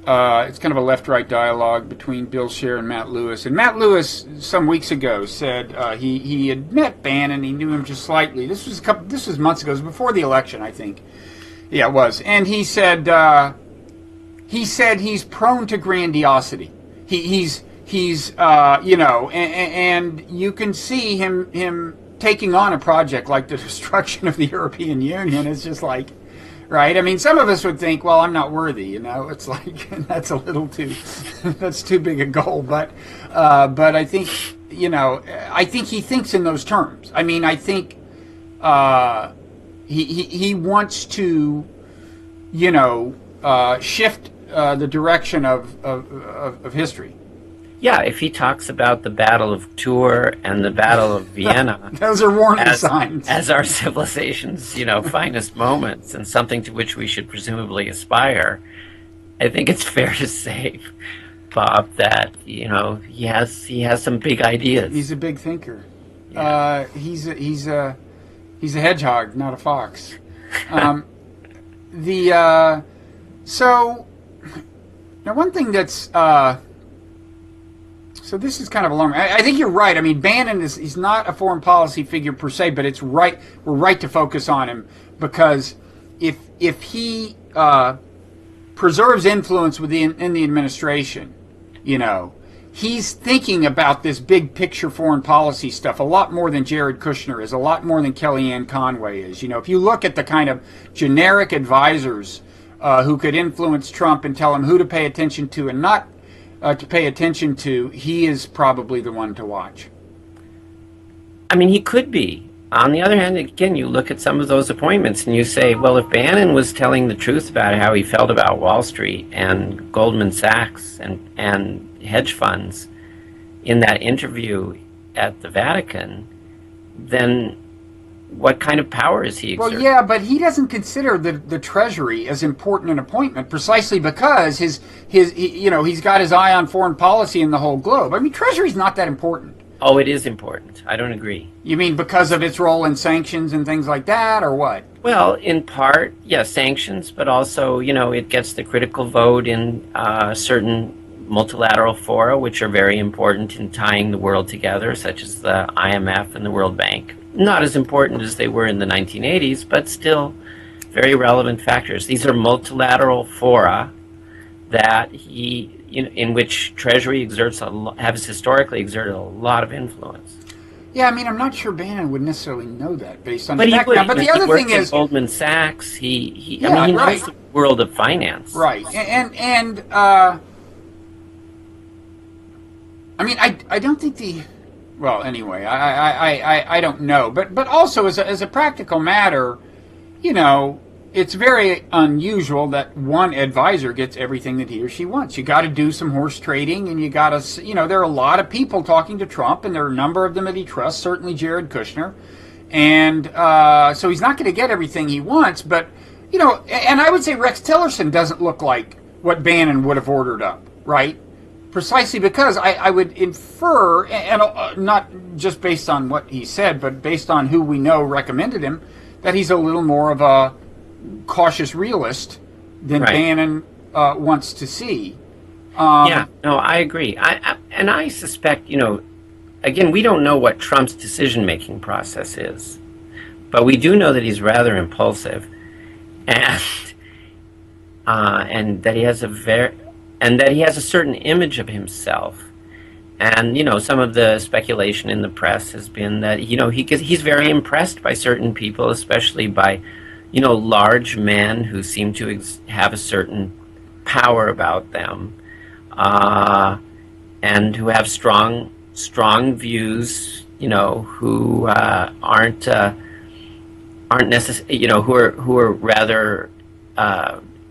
it's kind of a left-right dialogue between Bill Scher and Matt Lewis. And Matt Lewis, some weeks ago, said he had met Bannon, he knew him just slightly. This was months ago, it was before the election, I think. Yeah, it was. And he said he's prone to grandiosity. He's he's and you can see him taking on a project like the destruction of the European Union. It's just like, right? I mean, some of us would think, well, I'm not worthy, it's like, that's a little too, that's too big a goal. But I think, I think he thinks in those terms. I mean, I think he wants to, shift the direction of history. Yeah, if he talks about the Battle of Tours and the Battle of Vienna, those are warning signs as our civilization's, finest moments and something to which we should presumably aspire. I think it's fair to say, Bob, that he has some big ideas. He's a big thinker. Yeah. He's a hedgehog, not a fox. So now one thing that's so this is kind of a long. I think you're right. I mean, Bannon he's not a foreign policy figure per se, but it's right. We're right to focus on him because if he preserves influence in the administration, he's thinking about this big picture foreign policy stuff a lot more than Jared Kushner is, a lot more than Kellyanne Conway is. If you look at the kind of generic advisors who could influence Trump and tell him who to pay attention to and not to pay attention to, he is probably the one to watch. I mean, he could be. On the other hand, again, you look at some of those appointments and you say, well, if Bannon was telling the truth about how he felt about Wall Street and Goldman Sachs and hedge funds in that interview at the Vatican, then what kind of power is he exerting? Well, yeah, but he doesn't consider the Treasury as important an appointment precisely because he's got his eye on foreign policy in the whole globe. I mean, Treasury's not that important. Oh, it is important. I don't agree. You mean because of its role in sanctions and things like that, or what? Well, in part, yes, sanctions, but also, it gets the critical vote in certain multilateral fora, which are very important in tying the world together, such as the IMF and the World Bank. Not as important as they were in the 1980s, but still very relevant factors. These are multilateral fora that in which Treasury has historically exerted a lot of influence. Yeah, I mean, I'm not sure Bannon would necessarily know that based on the background. But the other thing is Goldman Sachs. He knows the world of finance. Right, and I mean, I don't think well, anyway, I don't know, but also as a practical matter, it's very unusual that one advisor gets everything that he or she wants. You got to do some horse trading, and you got to, there are a lot of people talking to Trump, and there are a number of them that he trusts. Certainly Jared Kushner, and so he's not going to get everything he wants. But and I would say Rex Tillerson doesn't look like what Bannon would have ordered up, right? Precisely because I would infer, and not just based on what he said, but based on who we know recommended him, that he's a little more of a cautious realist than Bannon wants to see. I agree. I suspect, again, we don't know what Trump's decision-making process is, but we do know that he's rather impulsive, and that he has a certain image of himself. And, some of the speculation in the press has been that, he's very impressed by certain people, especially by, large men who seem to have a certain power about them, and who have strong views, who aren't necessarily, who are rather,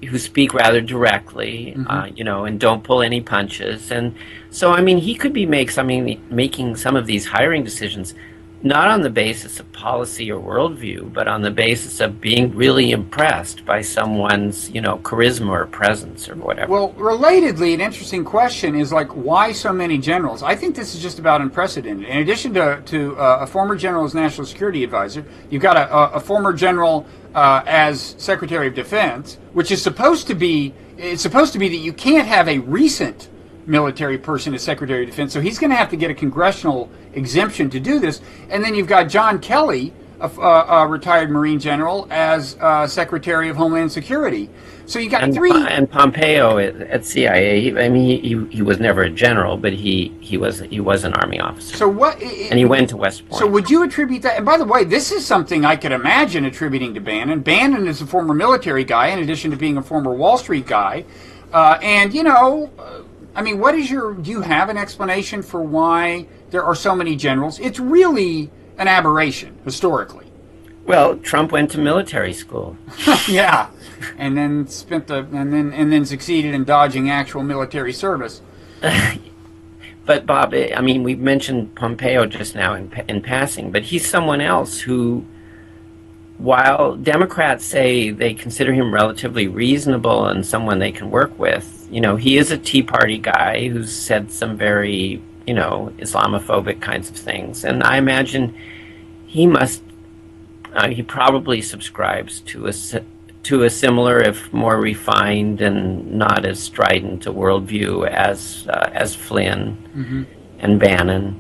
who speak rather directly, and don't pull any punches. And so, I mean, he could be making some of these hiring decisions not on the basis of policy or worldview, but on the basis of being really impressed by someone's, charisma or presence or whatever. Well, relatedly, an interesting question is why so many generals? I think this is just about unprecedented. In addition to a former general as national security advisor, you've got a former general as Secretary of Defense, which is supposed to be that you can't have a recent military person as Secretary of Defense, so he's going to have to get a congressional exemption to do this. And then you've got John Kelly, a retired Marine general, as Secretary of Homeland Security. So you got And, three. and Pompeo at CIA. He was never a general, but he was an Army officer. So what? And he went to West Point. So would you attribute that? And by the way, this is something I could imagine attributing to Bannon. Bannon is a former military guy, in addition to being a former Wall Street guy. And I mean, do you have an explanation for why there are so many generals? It's really an aberration historically. Well, Trump went to military school. Yeah, and then and then succeeded in dodging actual military service. But Bob, I mean, we mentioned Pompeo just now in passing, but he's someone else who, while Democrats say they consider him relatively reasonable and someone they can work with, he is a Tea Party guy who's said some very, Islamophobic kinds of things, and I imagine he probably subscribes to a similar, if more refined and not as strident a worldview as Flynn and Bannon,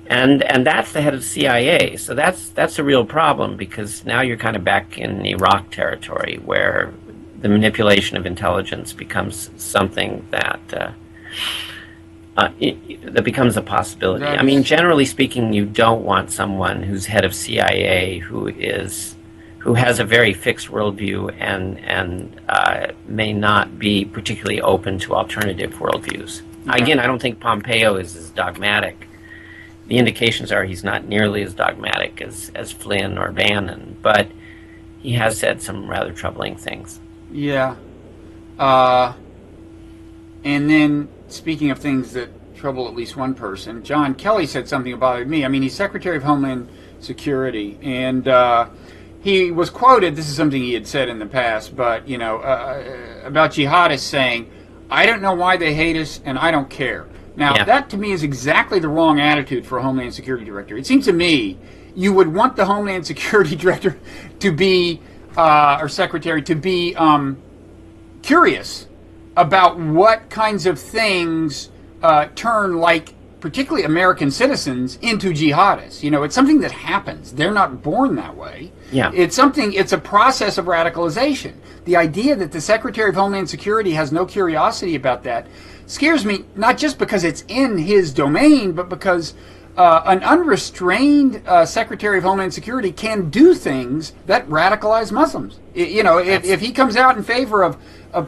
and that's the head of CIA. So that's a real problem, because now you're kind of back in Iraq territory, where the manipulation of intelligence becomes something that becomes a possibility. I mean, generally speaking, you don't want someone who's head of CIA who has a very fixed worldview and may not be particularly open to alternative worldviews. Again, I don't think Pompeo is as dogmatic. The indications are he's not nearly as dogmatic as Flynn or Bannon, but he has said some rather troubling things. Yeah. And then, speaking of things that trouble at least one person, John Kelly said something that bothered me. I mean, he's Secretary of Homeland Security, and he was quoted, this is something he had said in the past, but, about jihadists saying, "I don't know why they hate us, and I don't care." Now, that to me is exactly the wrong attitude for a Homeland Security Director. It seems to me you would want the Homeland Security Director to be, or Secretary, to be curious about what kinds of things turn, like, particularly American citizens, into jihadists. It's something that happens. They're not born that way. Yeah. It's a process of radicalization. The idea that the Secretary of Homeland Security has no curiosity about that scares me, not just because it's in his domain, but because an unrestrained Secretary of Homeland Security can do things that radicalize Muslims. If he comes out in favor of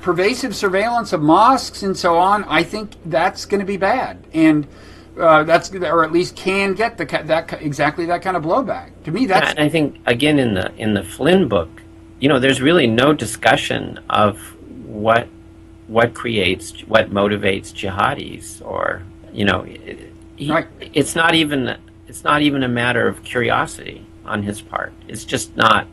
pervasive surveillance of mosques and so on, I think that's going to be bad, and or at least can get exactly that kind of blowback. To me, that's. And I think again in the Flynn book, there's really no discussion of what motivates jihadis, or Right. It's not even a matter of curiosity on his part. It's just not.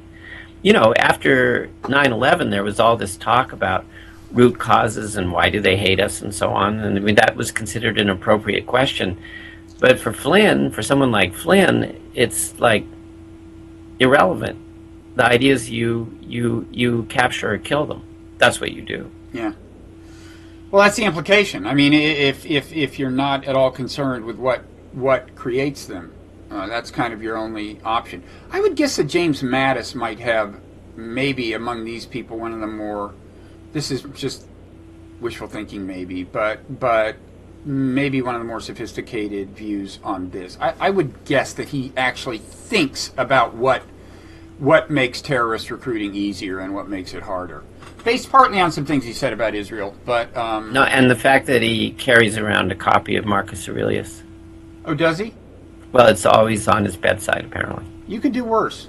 After 9/11, there was all this talk about root causes and why do they hate us and so on, and I mean that was considered an appropriate question. But for someone like Flynn, it's like irrelevant. The idea is you capture or kill them. That's what you do. Yeah. Well, that's the implication. I mean, if you're not at all concerned with what creates them, that's kind of your only option. I would guess that James Mattis might have, maybe among these people, one of the more. This is just wishful thinking, maybe, but maybe one of the more sophisticated views on this. I would guess that he actually thinks about what makes terrorist recruiting easier and what makes it harder. Based partly on some things he said about Israel, but no, and the fact that he carries around a copy of Marcus Aurelius. Oh, does he? Well, it's always on his bedside, apparently. You could do worse.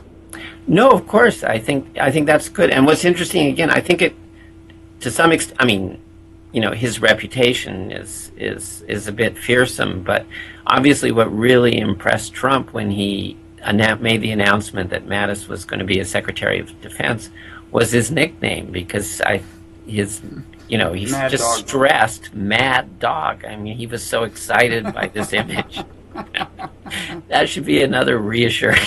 No, of course. I think that's good. And what's interesting, again, I think it, to some extent, I mean, his reputation is a bit fearsome, but obviously what really impressed Trump when he made the announcement that Mattis was going to be a Secretary of Defense was his nickname, because he's Mad just Dog. Stressed, Mad Dog. I mean, he was so excited by this image. That should be another reassuring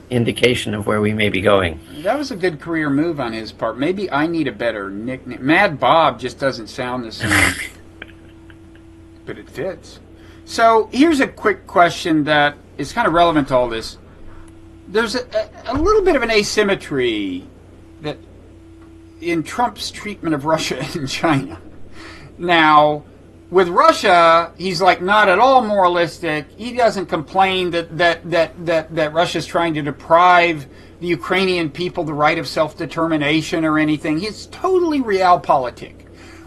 indication of where we may be going. That was a good career move on his part. Maybe I need a better nickname. Mad Bob just doesn't sound the same. But it fits. So here's a quick question that is kind of relevant to all this. There's a little bit of an asymmetry that in Trump's treatment of Russia and China. Now, with Russia, he's like not at all moralistic. He doesn't complain that Russia's trying to deprive the Ukrainian people the right of self-determination or anything. He's totally realpolitik.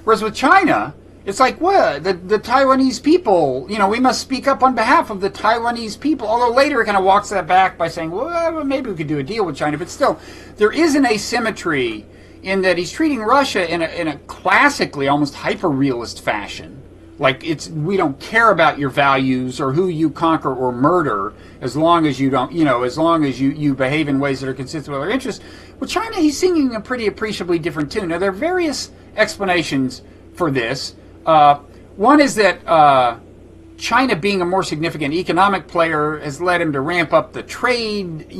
Whereas with China, it's like, well, the Taiwanese people, we must speak up on behalf of the Taiwanese people. Although later he kind of walks that back by saying, well, maybe we could do a deal with China. But still, there is an asymmetry in that he's treating Russia in a classically almost hyper-realist fashion. Like we don't care about your values or who you conquer or murder as long as you don't, as long as you behave in ways that are consistent with our interests. With China, he's singing a pretty appreciably different tune. Now, there are various explanations for this. One is that China being a more significant economic player has led him to ramp up the trade,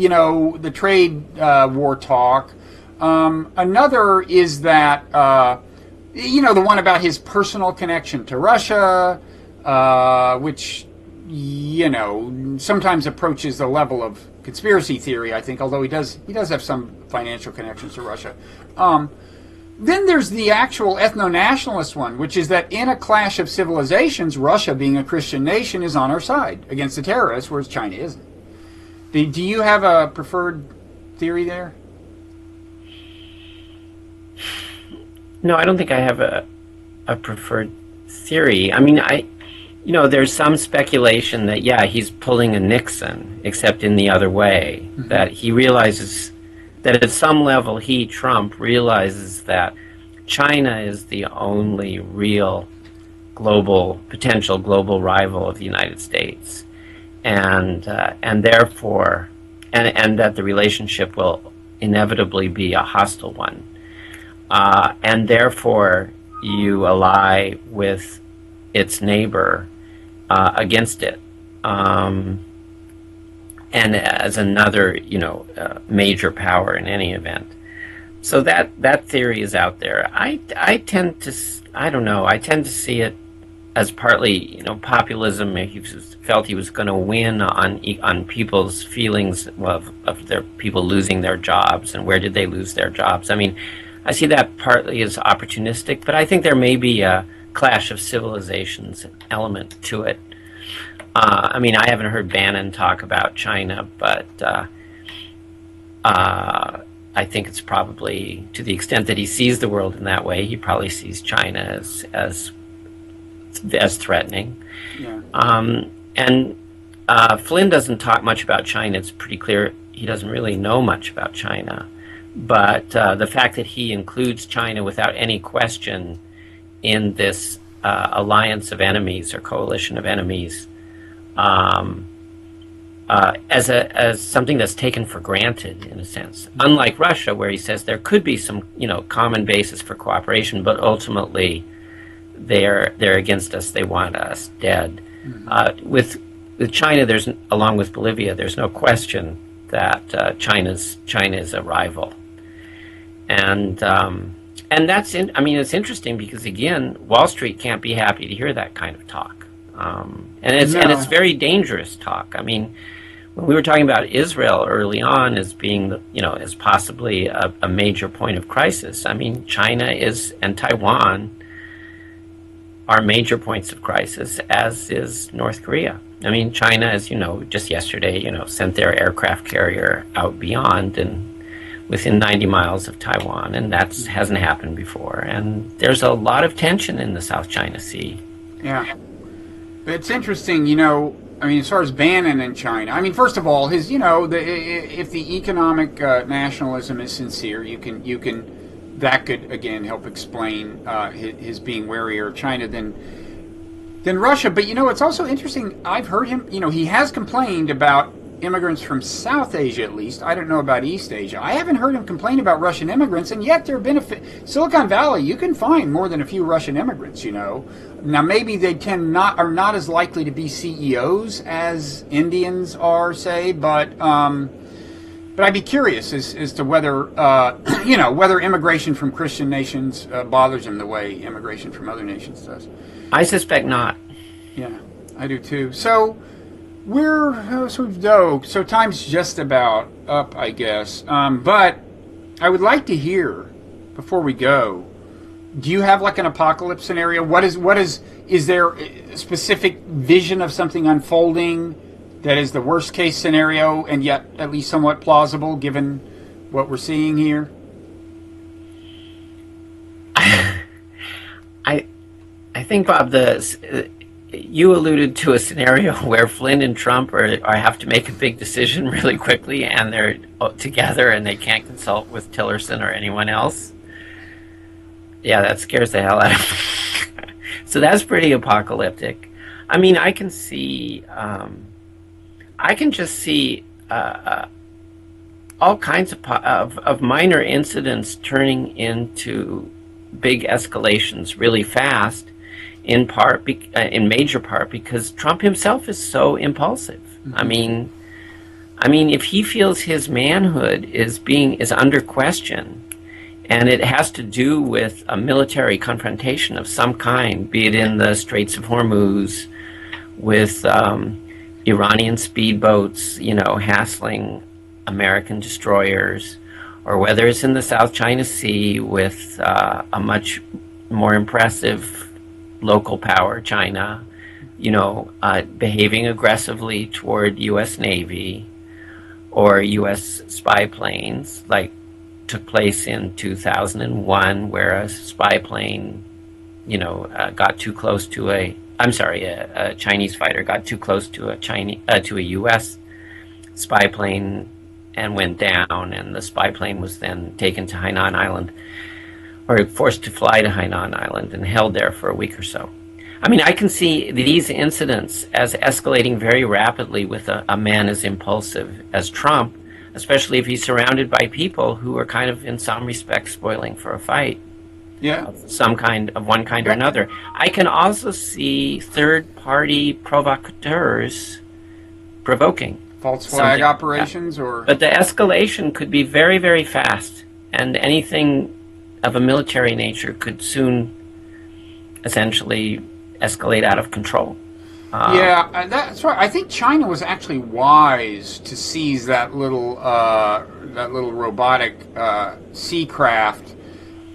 war talk. Another is that, the one about his personal connection to Russia, which, sometimes approaches the level of conspiracy theory, I think, although he does have some financial connections to Russia. Then there's the actual ethno-nationalist one, which is that in a clash of civilizations, Russia, being a Christian nation, is on our side against the terrorists, whereas China isn't. Do you have a preferred theory there? No, I don't think I have a preferred theory. I mean, there's some speculation that, yeah, he's pulling a Nixon, except in the other way, mm-hmm. that he realizes that at some level Trump realizes that China is the only real potential global rival of the United States, and therefore, and that the relationship will inevitably be a hostile one. And therefore, you ally with its neighbor against it, and as another, major power in any event. So that theory is out there. I tend to see it as partly, populism. He felt he was going to win on people's feelings of their people losing their jobs, and where did they lose their jobs? I mean, I see that partly as opportunistic, but I think there may be a clash of civilizations element to it. I mean, I haven't heard Bannon talk about China, but I think it's probably, to the extent that he sees the world in that way, he probably sees China as threatening. Yeah. And Flynn doesn't talk much about China. It's pretty clear he doesn't really know much about China. But the fact that he includes China without any question in this alliance of enemies or coalition of enemies as something that's taken for granted, in a sense. Unlike Russia, where he says there could be some common basis for cooperation, but ultimately they're against us. They want us dead. Mm-hmm. With China, along with Bolivia, there's no question that China is a rival. And that's it's interesting because, again, Wall Street can't be happy to hear that kind of talk, and it's very dangerous talk. I mean, when we were talking about Israel early on as being as possibly a major point of crisis, I mean, China and Taiwan are major points of crisis, as is North Korea. I mean, China, as you know, just yesterday, sent their aircraft carrier out beyond and within 90 miles of Taiwan, and that hasn't happened before. And there's a lot of tension in the South China Sea. Yeah. But it's interesting, as far as Bannon in China, I mean, first of all, his, if the economic nationalism is sincere, you can, that could, again, help explain his being warier of China than Russia. But, it's also interesting, I've heard him, he has complained about immigrants from South Asia, at least. I don't know about East Asia. I haven't heard him complain about Russian immigrants, and yet there have been Silicon Valley, you can find more than a few Russian immigrants, Now, maybe they are not as likely to be CEOs as Indians are, say, but I'd be curious as to whether, whether immigration from Christian nations bothers him the way immigration from other nations does. I suspect not. Yeah. I do too. So so time's just about up, I guess. But I would like to hear before we go. Do you have like an apocalypse scenario? Is there a specific vision of something unfolding that is the worst case scenario and yet at least somewhat plausible given what we're seeing here? I think, Bob, you alluded to a scenario where Flynn and Trump have to make a big decision really quickly, and they're together and they can't consult with Tillerson or anyone else. Yeah, that scares the hell out of me. So that's pretty apocalyptic. I mean, I can just see all kinds of minor incidents turning into big escalations really fast, in major part because Trump himself is so impulsive. Mm-hmm. I mean, if he feels his manhood is under question, and it has to do with a military confrontation of some kind, be it in the Straits of Hormuz, with Iranian speedboats, hassling American destroyers, or whether it's in the South China Sea with a much more impressive local power, China, behaving aggressively toward U.S. Navy or U.S. spy planes, like took place in 2001, where a spy plane, got too close to a Chinese fighter got too close to a U.S. spy plane and went down, and the spy plane was then taken to Hainan Island, or forced to fly to Hainan Island and held there for a week or so. I mean, I can see these incidents as escalating very rapidly with a man as impulsive as Trump, especially if he's surrounded by people who are kind of, in some respects, spoiling for a fight. Yeah. Of one kind or another. I can also see third-party provocateurs provoking. False flag operations, But the escalation could be very, very fast, and anything of a military nature could soon essentially escalate out of control. That's right. I think China was actually wise to seize that little robotic sea craft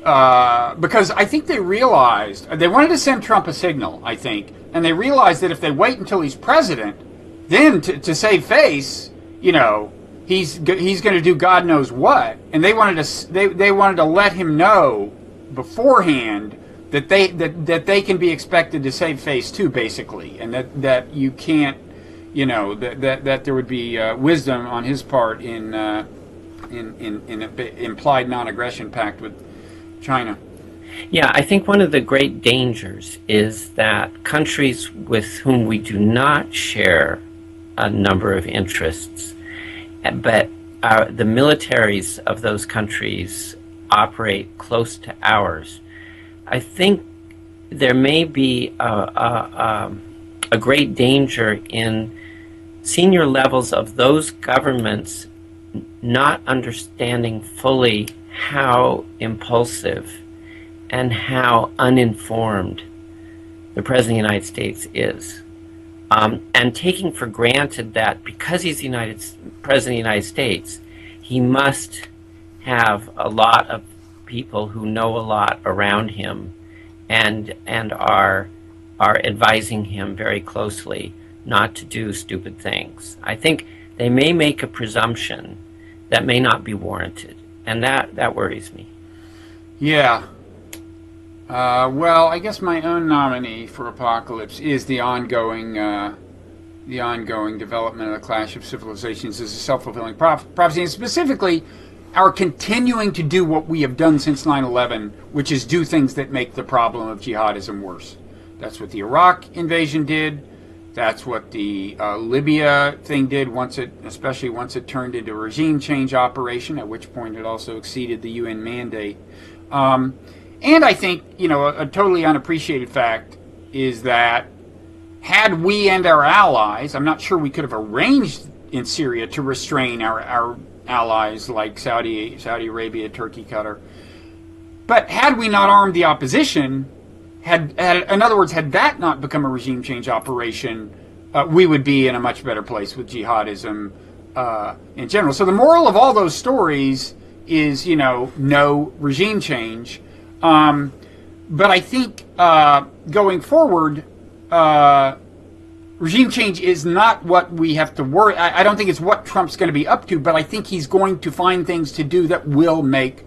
because I think they realized they wanted to send Trump a signal. I think, and they realized that if they wait until he's president, then to save face, he's going to do God knows what, and they wanted to let him know beforehand that they can be expected to save face too, basically, and that you can't, that there would be wisdom on his part in an implied non-aggression pact with China. Yeah, I think one of the great dangers is that countries with whom we do not share a number of interests, but the militaries of those countries operate close to ours. I think there may be a great danger in senior levels of those governments not understanding fully how impulsive and how uninformed the President of the United States is. And taking for granted that because he's the President of the United States, he must have a lot of people who know a lot around him and are advising him very closely not to do stupid things. I think they may make a presumption that may not be warranted, and that worries me. Yeah. Well, I guess my own nominee for apocalypse is the ongoing development of the clash of civilizations as a self-fulfilling prophecy, and specifically our continuing to do what we have done since 9/11, which is do things that make the problem of jihadism worse. That's what the Iraq invasion did. That's what the Libya thing did, especially once it turned into a regime change operation, at which point it also exceeded the UN mandate. And I think, a totally unappreciated fact is that had we and our allies, I'm not sure we could have arranged in Syria to restrain our allies like Saudi Arabia, Turkey, Qatar. But had we not armed the opposition, in other words, had that not become a regime change operation, we would be in a much better place with jihadism in general. So the moral of all those stories is, no regime change. But I think going forward, regime change is not what we have to worry. I don't think it's what Trump's going to be up to, but I think he's going to find things to do that will make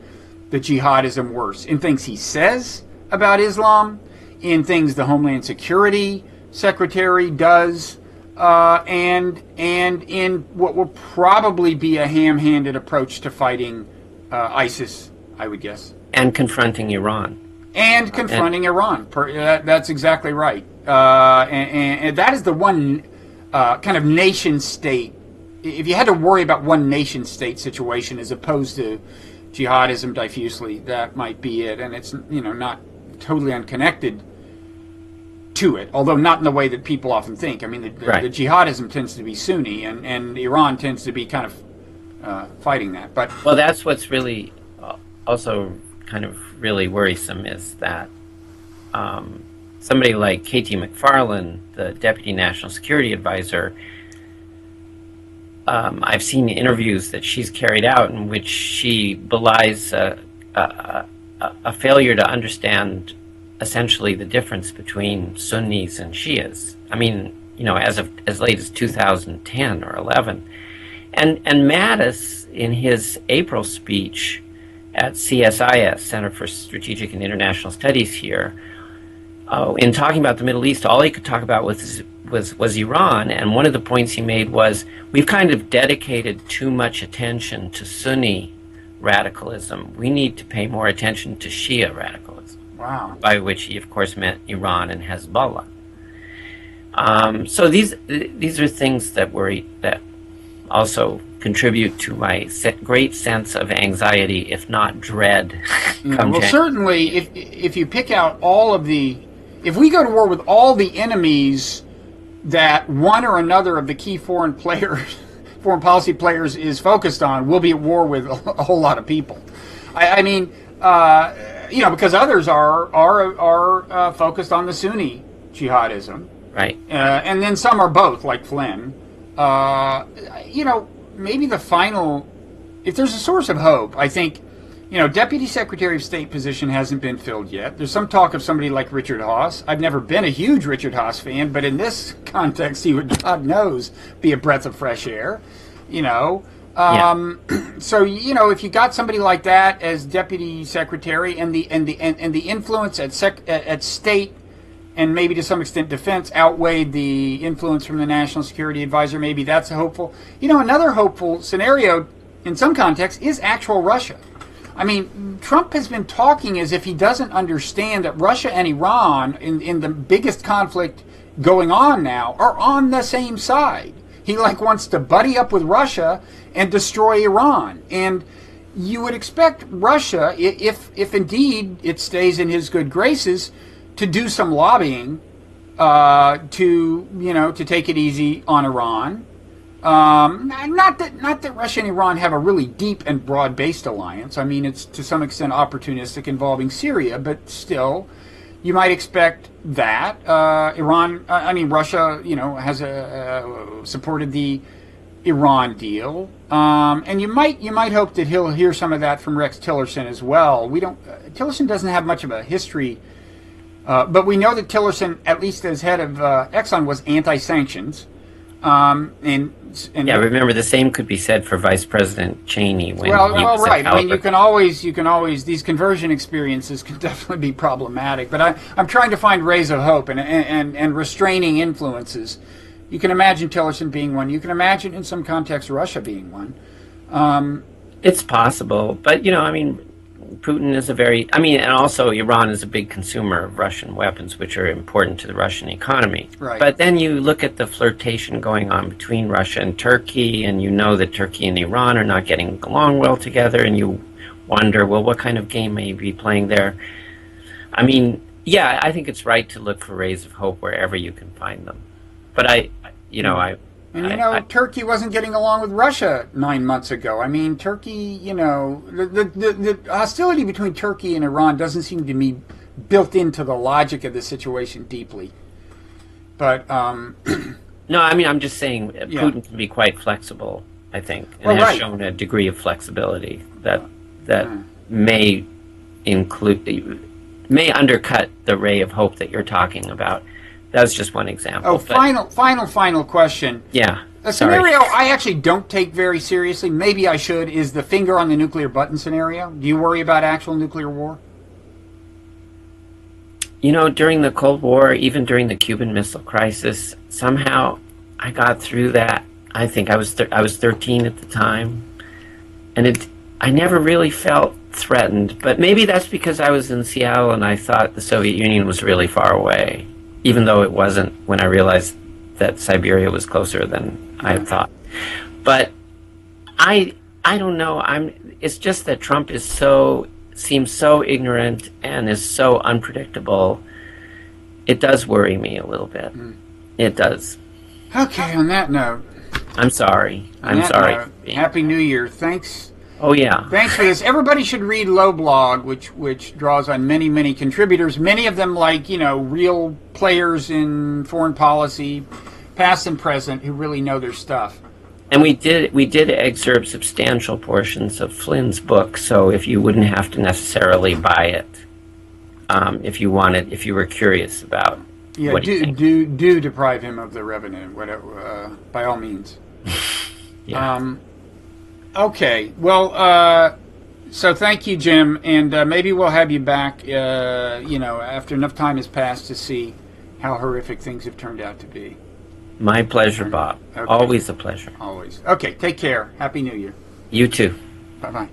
the jihadism worse. In things he says about Islam, in things the Homeland Security Secretary does, and in what will probably be a ham-handed approach to fighting ISIS, I would guess. And confronting Iran. And confronting Iran. That's exactly right. And that is the one kind of nation state. If you had to worry about one nation state situation as opposed to jihadism diffusely, that might be it. And it's not totally unconnected to it, although not in the way that people often think. I mean, the jihadism tends to be Sunni, and Iran tends to be kind of fighting that. But well, that's what's really also kind of really worrisome is that somebody like Katie McFarland, the Deputy National Security Advisor, I've seen interviews that she's carried out in which she belies a failure to understand essentially the difference between Sunnis and Shias. I mean, as late as 2010 or 11. And Mattis, in his April speech at CSIS, Center for Strategic and International Studies here, in talking about the Middle East, all he could talk about was Iran, and one of the points he made was, we've kind of dedicated too much attention to Sunni radicalism. We need to pay more attention to Shia radicalism. Wow. By which he, of course, meant Iran and Hezbollah. So these are things that that also contribute to my great sense of anxiety, if not dread. Well, certainly, if you pick out if we go to war with all the enemies that one or another of the key foreign policy players is focused on, we'll be at war with a whole lot of people. I mean, because others are focused on the Sunni jihadism, right? And then some are both, like Flynn. Maybe the final, if there's a source of hope, I think, Deputy Secretary of State position hasn't been filled yet. There's some talk of somebody like Richard Haass. I've never been a huge Richard Haass fan, but in this context, he would, God knows, be a breath of fresh air. So if you got somebody like that as Deputy Secretary, and the influence at state and maybe to some extent defense outweighed the influence from the National Security Advisor, maybe that's a hopeful. Another hopeful scenario in some contexts is actual Russia. I mean, Trump has been talking as if he doesn't understand that Russia and Iran, in the biggest conflict going on now, are on the same side. He wants to buddy up with Russia and destroy Iran. And you would expect Russia, if indeed it stays in his good graces, to do some lobbying to take it easy on Iran. Not that Russia and Iran have a really deep and broad-based alliance. I mean, it's to some extent opportunistic involving Syria, but still, you might expect that. Russia, has supported the Iran deal, and you might hope that he'll hear some of that from Rex Tillerson as well. Tillerson doesn't have much of a history. But we know that Tillerson, at least as head of Exxon, was anti-sanctions. Remember, the same could be said for Vice President Cheney when he was right. I mean, you can always these conversion experiences can definitely be problematic. But I'm trying to find rays of hope and restraining influences. You can imagine Tillerson being one. You can imagine, in some contexts, Russia being one. It's possible, but Putin is and also Iran is a big consumer of Russian weapons, which are important to the Russian economy. Right. But then you look at the flirtation going on between Russia and Turkey, and you know that Turkey and Iran are not getting along well together, and you wonder, well, what kind of game may you be playing there? I mean, I think it's right to look for rays of hope wherever you can find them. But And, Turkey wasn't getting along with Russia 9 months ago. I mean, Turkey, the hostility between Turkey and Iran doesn't seem to me built into the logic of the situation deeply. But, no, I mean, I'm just saying Putin can be quite flexible, I think, and has shown a degree of flexibility that may undercut the ray of hope that you're talking about. That's just one example. Oh, final question. Yeah. A scenario I actually don't take very seriously, maybe I should, is the finger on the nuclear button scenario. Do you worry about actual nuclear war? During the Cold War, even during the Cuban Missile Crisis, somehow I got through that. I think I was 13 at the time, and I never really felt threatened. But maybe that's because I was in Seattle and I thought the Soviet Union was really far away, even though it wasn't when I realized that Siberia was closer than I had thought. But I don't know. It's just that Trump seems so ignorant and is so unpredictable. It does worry me a little bit. It does. Okay, on that note. I'm sorry. Happy New Year. Thanks. Oh, yeah. Thanks for this. Everybody should read LobeLog, which draws on many, many contributors, many of them real players in foreign policy, past and present, who really know their stuff. And we did excerpt substantial portions of Flynn's book, so if you wouldn't have to necessarily buy it, if you were curious about what he thinks. do deprive him of the revenue, whatever, by all means. Yeah. Okay, well, so thank you, Jim, and maybe we'll have you back, after enough time has passed to see how horrific things have turned out to be. My pleasure, Bob. Okay. Always a pleasure. Always. Okay, take care. Happy New Year. You too. Bye-bye.